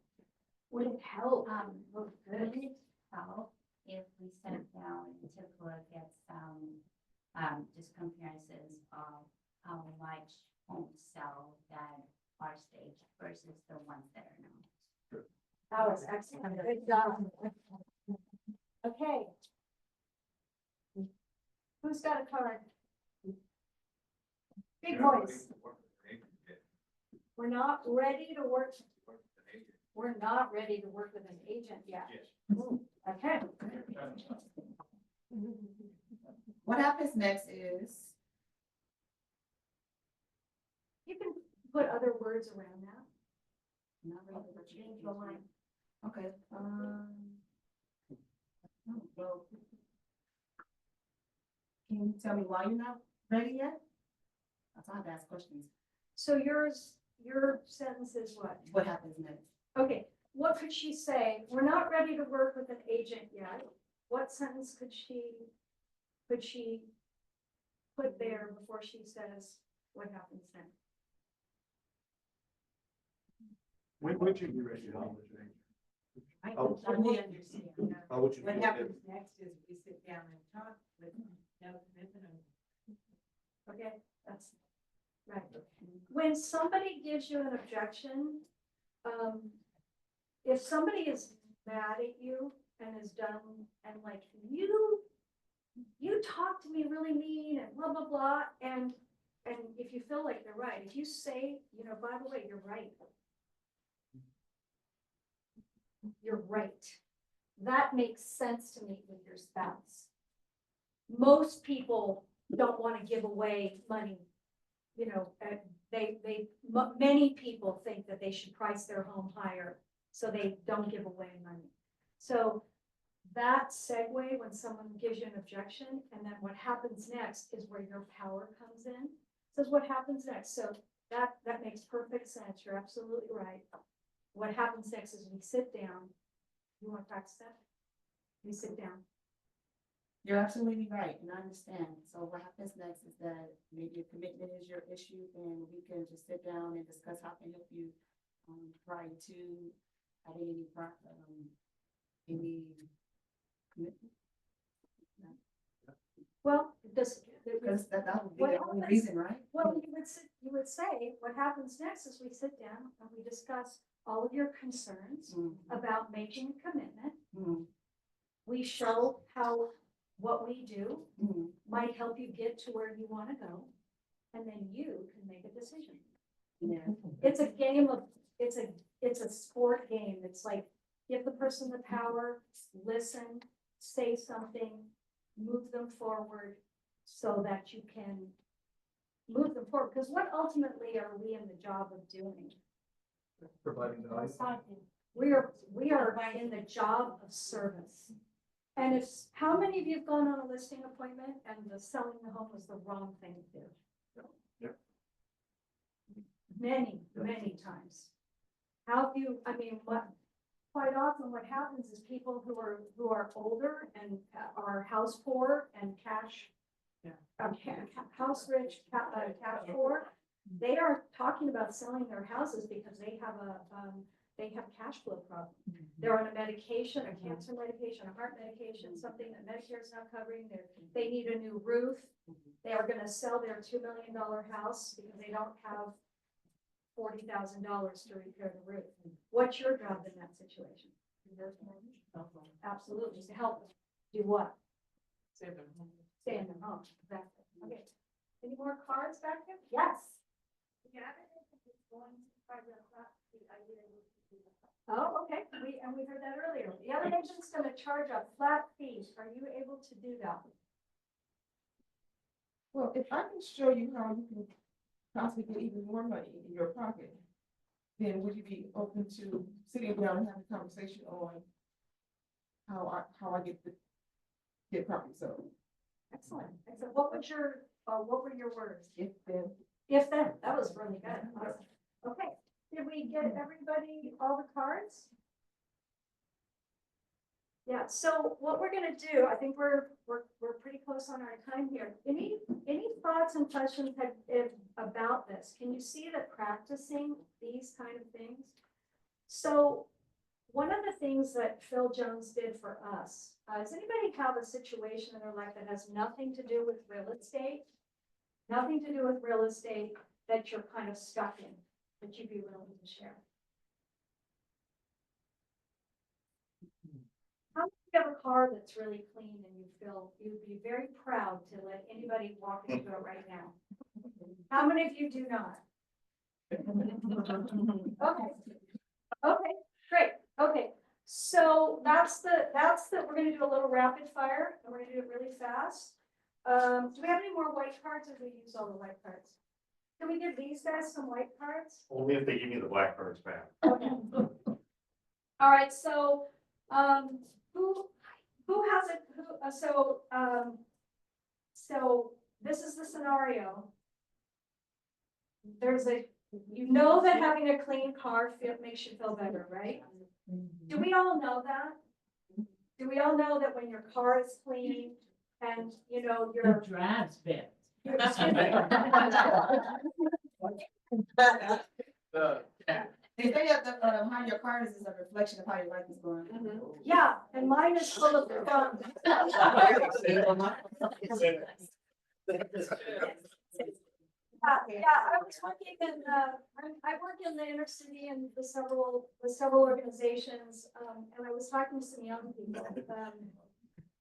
Would it help? Would it help if we sat down and took a look at some just comparisons of how much homes sell that are staged versus the ones that are not? That was excellent. Good job. Okay. Who's got a card? Big voice. We're not ready to work. We're not ready to work with an agent yet. Okay. What happens next is, You can put other words around that. Not ready to change the line. okay, well, can you tell me why you're not ready yet? That's how I ask questions. So your sentence is what? What happens next? Okay, what could she say? We're not ready to work with an agent yet. What sentence could she put there before she says what happens next? When would you be ready to hold the I Oh. totally understand. How would you What feel happens if- next is we sit down and talk with no commitment. Okay, that's Right. When somebody gives you an objection, if somebody is mad at you and is done, and like, you talk to me really mean and blah, blah, blah, and if you feel like they're right, if you say, you know, by the way, you're right. You're right. That makes sense to meet with your spouse. Most people don't want to give away money. You know, many people think that they should price their home higher so they don't give away money. So that segue, when someone gives you an objection, and then what happens next is where your power comes in. Says what happens next. So that makes perfect sense. You're absolutely right. What happens next is we sit down. You want to practice that? We sit down. You're absolutely right, and I understand. So what happens next is that maybe a commitment is your issue, and we can just sit down and discuss how can help you prior to having any commitment. Well, this. Because that would be What the only happens- reason, right? Well, you would say, what happens next is we sit down and we discuss all of your concerns about making a commitment. We show how what we do might help you get to where you want to go, and then you can make a decision. Yeah. It's a game of, it's a sport game. It's like, give the person the power, listen, say something, move them forward so that you can move them forward. Because what ultimately are we in the job of doing? Providing value. We are in the job of service. And if, how many of you have gone on a listing appointment and the selling the home was the wrong thing to do? Yep. Many times. How have you, I mean, quite often what happens is people who are older and are house poor and cash, house rich, cash poor, they are talking about selling their houses because they have cash flow problems. They're on a medication, a cancer medication, a heart medication, something that Medicare is not covering. They need a new roof. They are going to sell their $2 million house because they don't have $40,000 to repair the roof. What's your job in that situation? Absolutely, to help them. Do what? Save them. Stay in their home. Exactly. Okay. Any more cards back there? Yes. Oh, okay. We heard that earlier. The other agent's going to charge a flat fee. Are you able to do that? Well, if I can show you how you can possibly get even more money in your pocket, then would you be open to sitting down and having a conversation on how I get property sold? Excellent. Excellent. What were your words? If then. If then, that was really good. Awesome. Okay. Did we get everybody all the cards? Yeah, so what we're gonna do, I think we're pretty close on our time here. Any thoughts and questions about this? Can you see that practicing these kind of things? So one of the things that Phil Jones did for us, does anybody have a situation in their life that has nothing to do with real estate? Nothing to do with real estate that you're kind of stuck in, that you'd be willing to share? How many of you have a car that's really clean and you feel you'd be very proud to let anybody walk into it right now? How many of you do not? Okay. Okay, great. Okay. So we're gonna do a little rapid fire and we're gonna do it really fast. Do we have any more white cards or do we use all the white cards? Can we give these guys some white cards? Only if they give me the black cards back. Okay. All right, so, who has it, so this is the scenario. You know that having a clean car makes you feel better, right? Do we all know that? Do we all know that when your car is clean and, you know, your drives better. They say that how your car is a reflection of how your life is going. Yeah, and mine is full of fun. I was working in, I work in the inner city and with several organizations, and I was talking to some young people.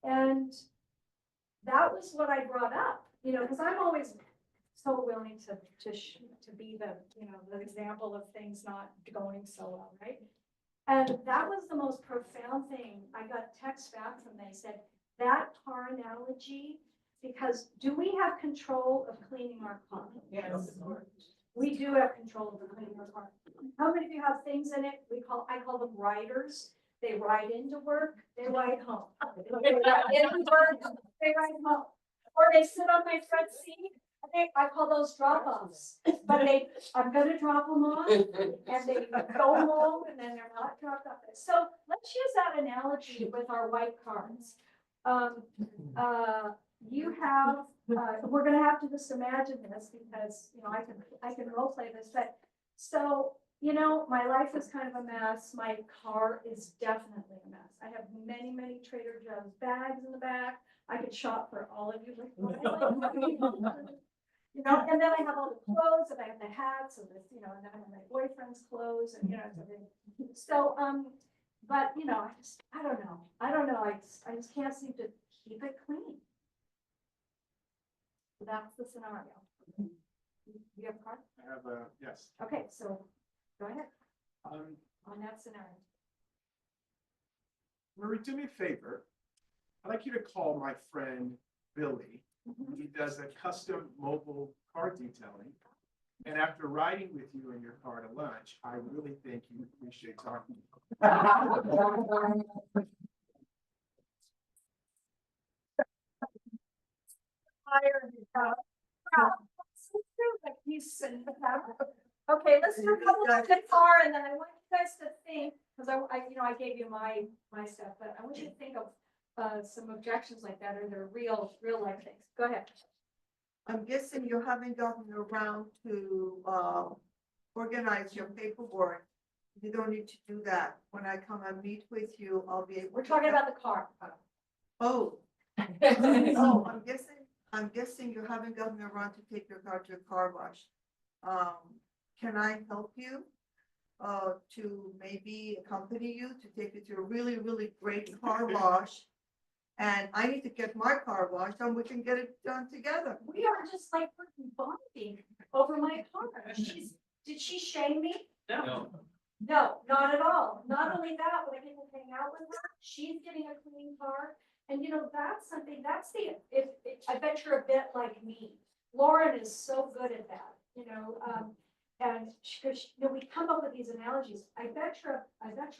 And that was what I brought up, you know, because I'm always so willing to be the, you know, the example of things not going so well, right? And that was the most profound thing. I got text back from them, they said, that car analogy, because do we have control of cleaning our car? Yes. We do have control of the cleaning our car. How many of you have things in it? I call them riders. They ride into work, they ride home. They ride into work, they ride home. Or they sit on my front seat. I call those drop-offs, but I'm gonna drop them off and they go home and then they're not dropped off. So let's use that analogy with our white cards. You have, we're gonna have to just imagine this because, you know, I can role play this, but so, you know, my life is kind of a mess. My car is definitely a mess. I have many, many Trader Joe's bags in the back. I could shop for all of you. You know, and then I have all the clothes and I have the hats and this, you know, and then I have my boyfriend's clothes and, you know, so, but, you know, I don't know. I just can't seem to keep it clean. So that's the scenario. You have a card? I have yes. Okay, so go ahead Um, on that scenario. Marie, do me a favor. I'd like you to call my friend Billy. He does a custom mobile car detailing. And after riding with you in your car to lunch, I really think you appreciate talking to you. Okay, let's do a couple of the car and then I want you guys to think, because you know, I gave you my stuff, but I want you to think of some objections like that or they're real life things. Go ahead. I'm guessing you haven't gotten around to organize your paperwork. You don't need to do that. When I come and meet with you, I'll be able. We're talking about the car. Oh. Oh, I'm guessing you haven't gotten around to take your car to a car wash. Can I help you? To maybe accompany you to take it to a really, really great car wash. And I need to get my car washed and we can get it done together. We are just like freaking bonding over my car. Did she shame me? No. No, not at all. Not only that, when I get to hang out with her, she's getting a clean car. And you know, that's something, I bet you're a bit like me. Lauren is so good at that, you know, and you know, we come up with these analogies. I bet you're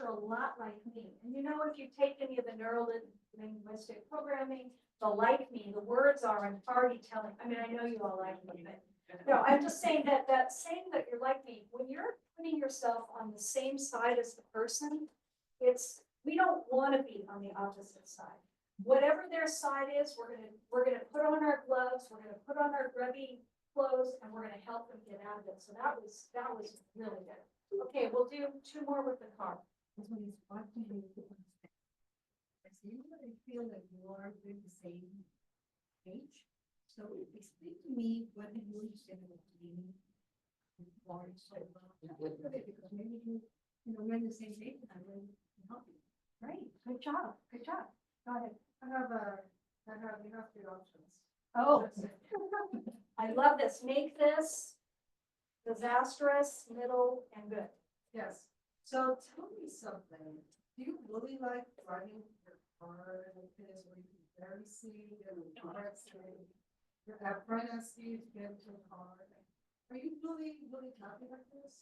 a lot like me. And you know, if you take any of the neuro-linguistic programming, the like me, the words are, I'm already telling, I mean, I know you all like me, but no, I'm just saying that saying that you're like me, when you're putting yourself on the same side as the person, we don't want to be on the opposite side. Whatever their side is, we're gonna put on our gloves, we're gonna put on our grubby clothes, and we're gonna help them get out of it. So that was really good. Okay, we'll do two more with the car. I feel that you are doing the same age. So explain to me what you understand about cleaning. Because maybe you know, we're in the same age and I will help you. Great, good job, good job. Go ahead. I have enough good options. Oh, I love this. Make this disastrous, middle, and good. Yes, so tell me something. Do you really like driving your car like this where you can barely see and your apprentice sees get into the car? Are you really, really happy like this?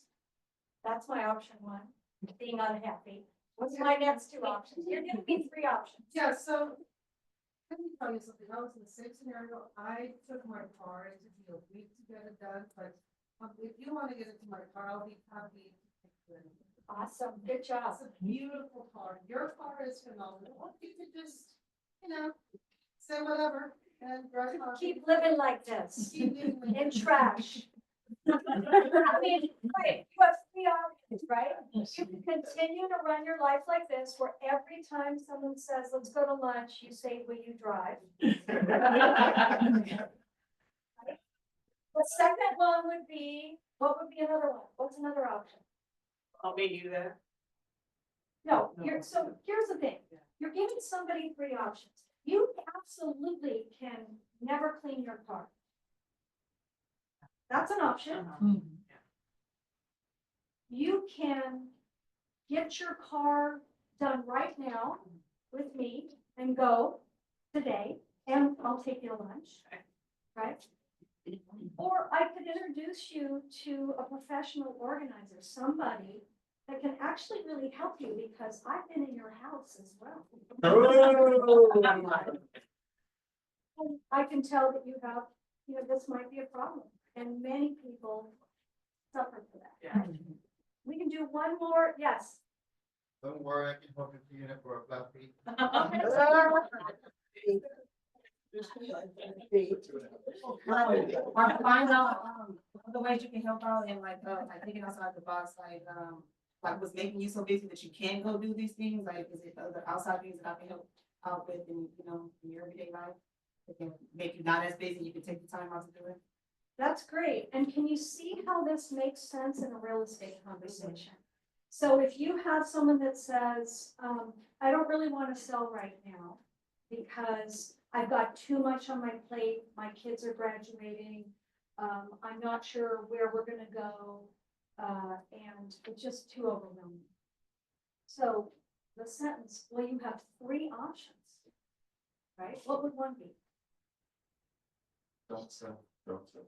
That's my option one, being unhappy. What's my next two options? You're giving me three options. Yeah, so let me tell you something. I was in the same scenario. I took my car. It took me a week to get it done, but if you want to get into my car, I'll be happy to take it. Awesome, good job. It's a beautiful car. Your car is phenomenal. You could just, you know, say whatever and drive off. Keep living like this, Keep living like in this. trash. I mean, wait, you have three options, right? You can continue to run your life like this, where every time someone says, let's go to lunch, you say, will you drive? The second one would be, what would be another one? What's another option? I'll meet you there. No, so here's the thing, you're giving somebody three options. You absolutely can never clean your car. That's an option. You can get your car done right now with me and go today, and I'll take you to lunch, right? Or I could introduce you to a professional organizer, somebody that can actually really help you, because I've been in your house as well. And I can tell that you have, this might be a problem, and many people suffer for that. Yeah. We can do one more, yes. Don't worry, I can help you clean it for a flat fee. Find out, the ways you can help out and like thinking outside the box, like what's making you so busy that you can't go do these things, like, is it other outside things that I can help out with in, in your everyday life? That can make you not as busy, you can take the time out to do it. That's great. And can you see how this makes sense in a real estate conversation? So if you have someone that says, I don't really want to sell right now because I've got too much on my plate, my kids are graduating, I'm not sure where we're gonna go, and it's just too overwhelming. So the sentence, well, you have three options, right? What would one be? Don't sell,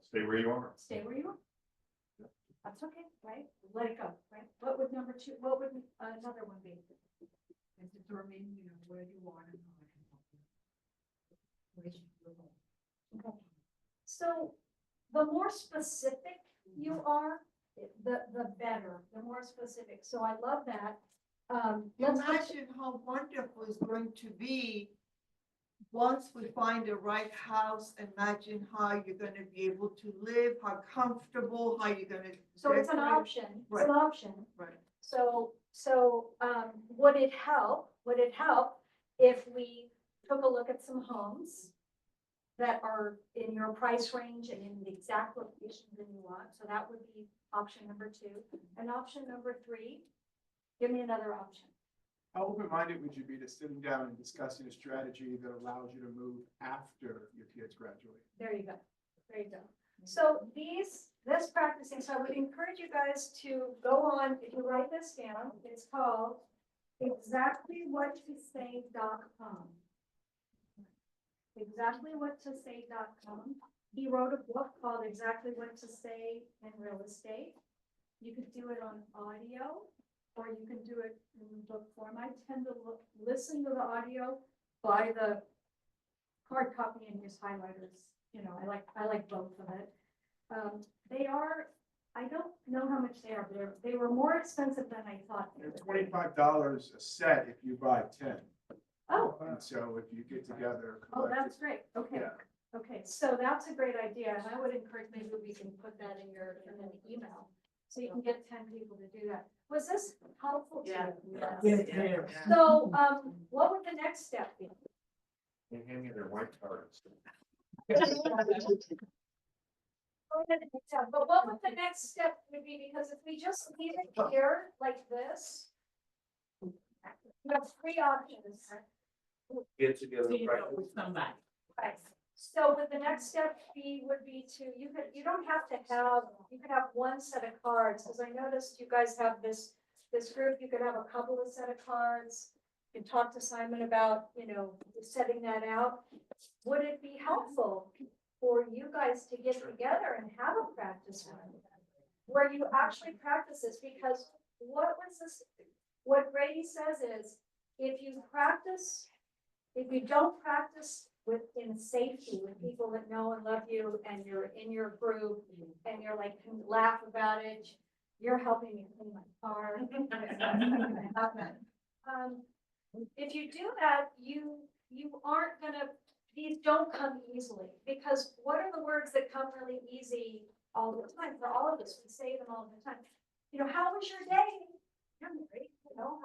stay where you are. Stay where you are. That's okay, right? Let it go, right? What would number two, what would another one be? And determine, where you want and how I can help you. Okay. So the more specific you are, the better, the more specific. So I love that. Imagine how wonderful it's going to be once we find the right house. Imagine how you're gonna be able to live, how comfortable, how you're gonna. So it's an decorate. option, it's Right. an option. Right. So would it help if we took a look at some homes that are in your price range and in the exact location that you want? So that would be option number two. And option number three, give me another option. How open-minded would you be to sitting down and discussing a strategy that allows you to move after your kids graduate? There you go. There you go. So this practicing, so I would encourage you guys to go on, if you write this down, it's called exactlywhattosay.com. Exactlywhattosay.com. He wrote a book called Exactly What to Say in Real Estate. You could do it on audio, or you can do it in book form. I tend to listen to the audio, buy the hard copy and use highlighters. I like both of it. They are, I don't know how much they are, but they were more expensive than I thought. They're $25 a set if you buy 10. Oh, And so if you get together. oh, that's great. Okay. Yeah. Okay, so that's a great idea, and I would encourage, maybe we can put that in an email, so you can get 10 people to do that. Was this helpful to you? Yeah. So, what would the next step be? They hand me their white cards. But what would the next step would be, because if we just leave it here like this, you have three options. Get together. With somebody. Right, so would the next step would be to, you don't have to have, you could have one set of cards, because I noticed you guys have this group, you could have a couple of set of cards. You can talk to Simon about, setting that out. Would it be helpful for you guys to get together and have a practice run where you actually practice this? Because what Brady says is, if you don't practice in safety with people that know and love you, and you're in your group and you're like, can laugh about it, you're helping me clean my car. If you do that, you aren't gonna, these don't come easily, because what are the words that come really easy all the time for all of us? We say them all the time. How was your day? I'm great. How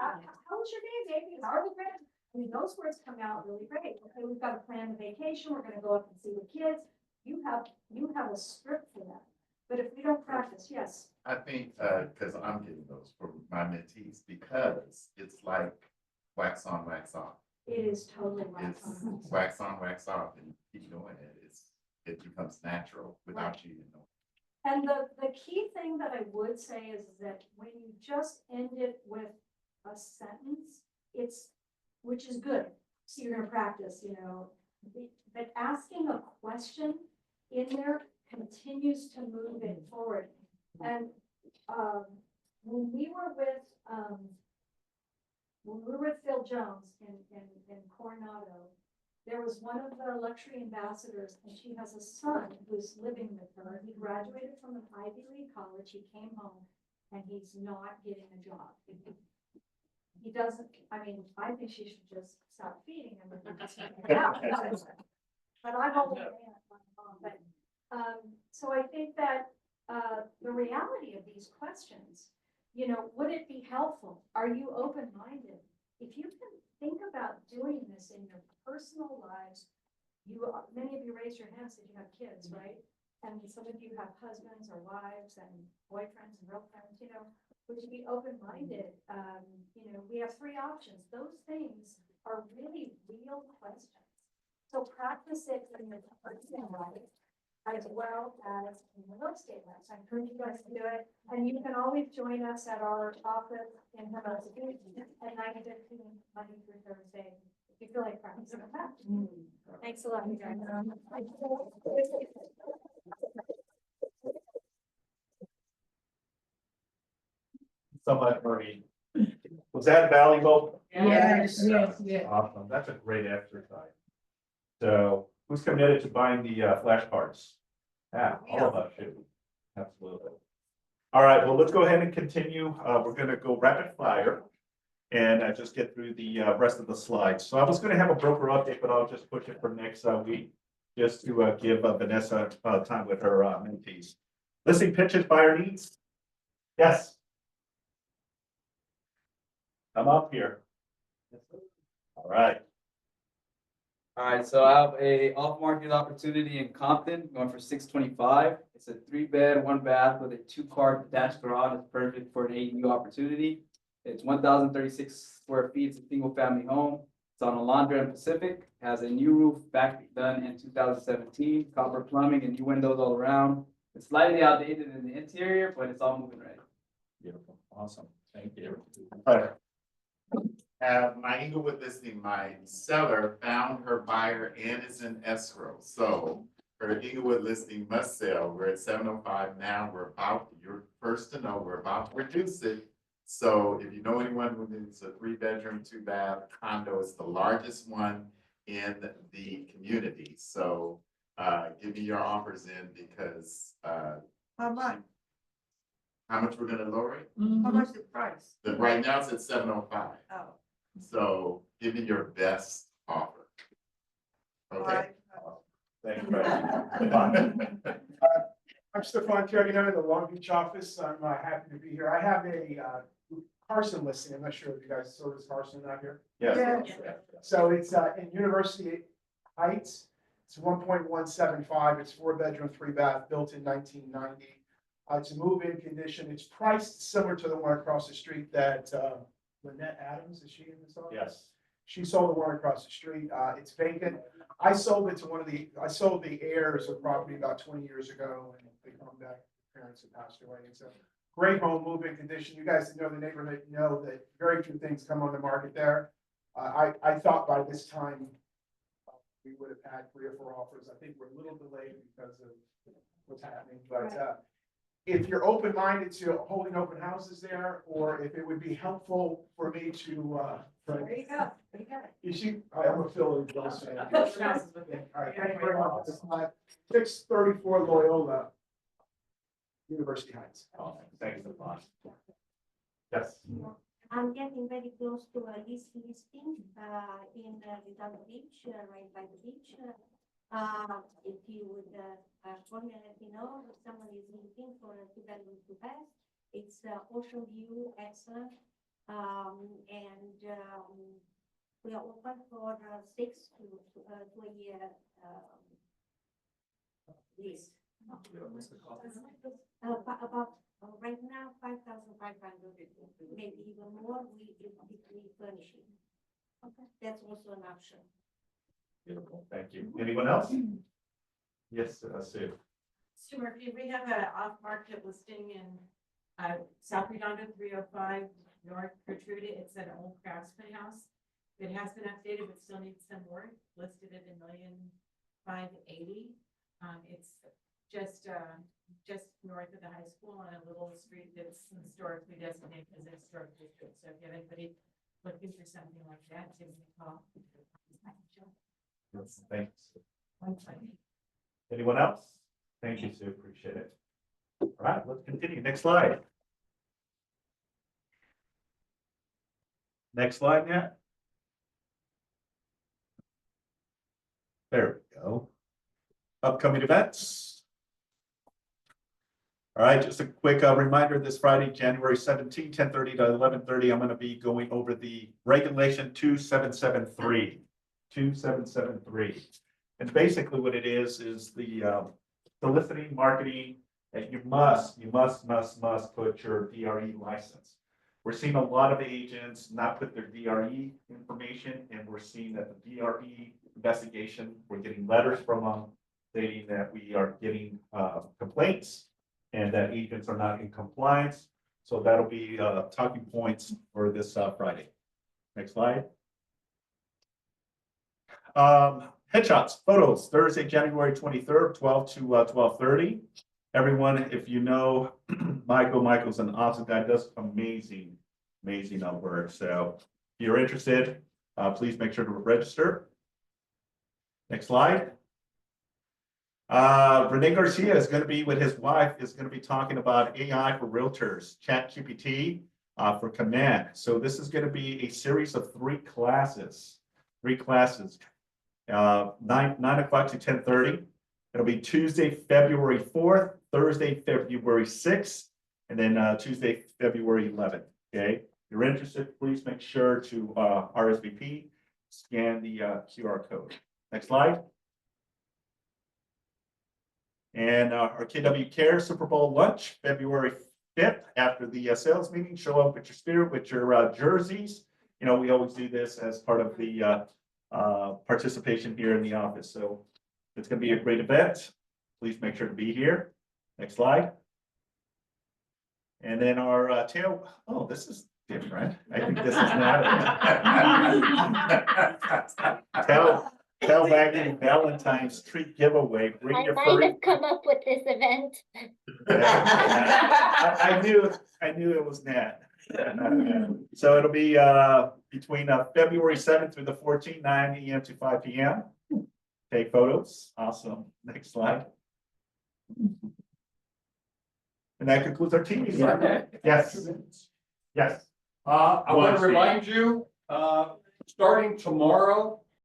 was your day, baby? How are the grandkids? I mean, those words come out really great. Okay, we've got to plan the vacation. We're going to go up and see the kids. you have a script for that. But if we don't practice, yes, I think, because I'm getting those for my mentees, because it's like wax on, wax off. it is totally right. It's wax on, wax off, and you keep doing it, it becomes natural without you even knowing. And the key thing that I would say is that when you just end it with a sentence, which is good, so you're gonna practice, but asking a question in there continues to move it forward. And when we were with Phil Jones in Coronado, there was one of the luxury ambassadors, and she has a son who's living with her. He graduated from an Ivy League college. He came home and he's not getting a job. He doesn't, I think she should just stop feeding him. But I'm only a man, so I think that the reality of these questions, would it be helpful? Are you open-minded? If you can think about doing this in your personal lives, many of you raised your hands that you have kids, right? And some of you have husbands or wives and boyfriends and girlfriends, would you be open-minded? We have 3 options. Those things are really real questions. So practice it in your personal life as well as in the real estate life. So I encourage you guys to do it. And you can always join us at our office in Hermosa Beach at 9:15, Monday through Thursday, if you feel like practicing with that. Thanks a lot, you guys. So much, Marie. Was that valuable? Yes. Awesome. That's a great exercise. So who's committed to buying the flashcards? Yeah, all of us should. Absolutely. All right, well, let's go ahead and continue. We're gonna go rapid fire and just get through the rest of the slides. So I was gonna have a broker update, but I'll just push it for next week, just to give Vanessa time with her mentees. Listing pitches, buyer needs? Yes. Come up here. All right. All right, so I have a off-market opportunity in Compton, going for 625. It's a 3-bed, 1-bath with a 2-car detached garage. It's perfect for an ADU opportunity. It's 1,036 square feet. It's a single-family home. It's on Alondra and Pacific. Has a new roof back done in 2017, copper plumbing and new windows all around. It's slightly outdated in the interior, but it's all moving ready. Beautiful. Awesome. Thank you. Have my Inglewood listing, my seller found her buyer and is in escrow. So her Inglewood listing must sell. We're at 705 now. You're first to know, we're about to reduce it. So if you know anyone who needs a 3-bedroom, 2-bath condo, it's the largest one in the community. So give me your offers in because How much? how much we're gonna lower it? How much the price? Right now it's at 705. Oh. So give me your best offer. Okay. Thank you. I'm Stefan Kerrigan in the Long Beach office. I'm happy to be here. I have a Carson listing. I'm not sure if you guys saw this Carson out here. Yes. So it's in University Heights. It's 1.175. It's 4-bedroom, 3-bath, built in 1990. It's a move-in condition. It's priced similar to the one across the street that Lynette Adams, is she in this office? Yes. She sold the one across the street. It's vacant. I sold it to I sold the heirs of property about 20 years ago, and they come back, parents have passed away. It's a great home, move-in condition. You guys that know the neighborhood know that very few things come on the market there. I thought by this time we would have had 3 or 4 offers. I think we're a little delayed because of what's happening, but if you're open-minded to holding open houses there, or if it would be helpful for me to, There you go. you see, I'm a Philly Bills fan. All right, thank you very much. 634 Loyola, University Heights. Thanks a lot. Yes. I'm getting very close to a listing in Redondo Beach, right by the beach. If you would call me and let me know if someone is looking for a 2-bedroom, 2-bath. It's ocean view, excellent. And we are open for 6 to a year Least. About, right now, 5,500, maybe even more, we furnish it. Okay, that's also an option. Beautiful, thank you. Anyone else? Yes, Sue. Sue Murphy, we have an off-market listing in South Redondo 305 North Protrude. It's an old craftsman house. It has been updated, but still needs some work, listed at $1,580,000. It's just north of the high school on a little street that's historically designated as a historic district. So if you have anybody looking for something like that, give me a call. Thanks. Anyone else? Thank you, Sue, appreciate it. All right, let's continue. Next slide. Next slide, yeah. There we go. Upcoming events. All right, just a quick reminder, this Friday, January 17, 10:30 to 11:30, I'm going to be going over the regulation 2773. 2773. And basically what it is the soliciting, marketing, and you must put your DRE license. We're seeing a lot of agents not put their DRE information, and we're seeing that the DRE investigation, we're getting letters from them stating that we are getting complaints and that agents are not in compliance. So that'll be talking points for this Friday. Next slide. Headshots, photos, Thursday, January 23rd, 12 to 12:30. Everyone, if you know Michael's an awesome guy, does amazing work. So if you're interested, please make sure to register. Next slide. Renee Garcia is going to be with his wife, is going to be talking about AI for realtors, ChatGPT for command. So this is going to be a series of three classes, 9 o'clock to 10:30. It'll be Tuesday, February 4th, Thursday, February 6th, and then Tuesday, February 11th. Okay, if you're interested, please make sure to RSVP, scan the QR code. Next slide. And our KW Care Super Bowl lunch, February 5th, after the sales meeting. Show up with your spirit, with your jerseys. You know, we always do this as part of the participation here in the office. So it's going to be a great event. Please make sure to be here. Next slide. And then our tail. Oh, this is different. I think this is not. Tail wagging Valentine's treat giveaway. Bring I your might furry. have come up with this event. I knew it was Nat. So it'll be between February 7th through the 14th, 9 a.m. to 5 p.m. Take photos. Awesome. Next slide. And that concludes our team meeting. Yes. Yes. I want to remind you, starting tomorrow,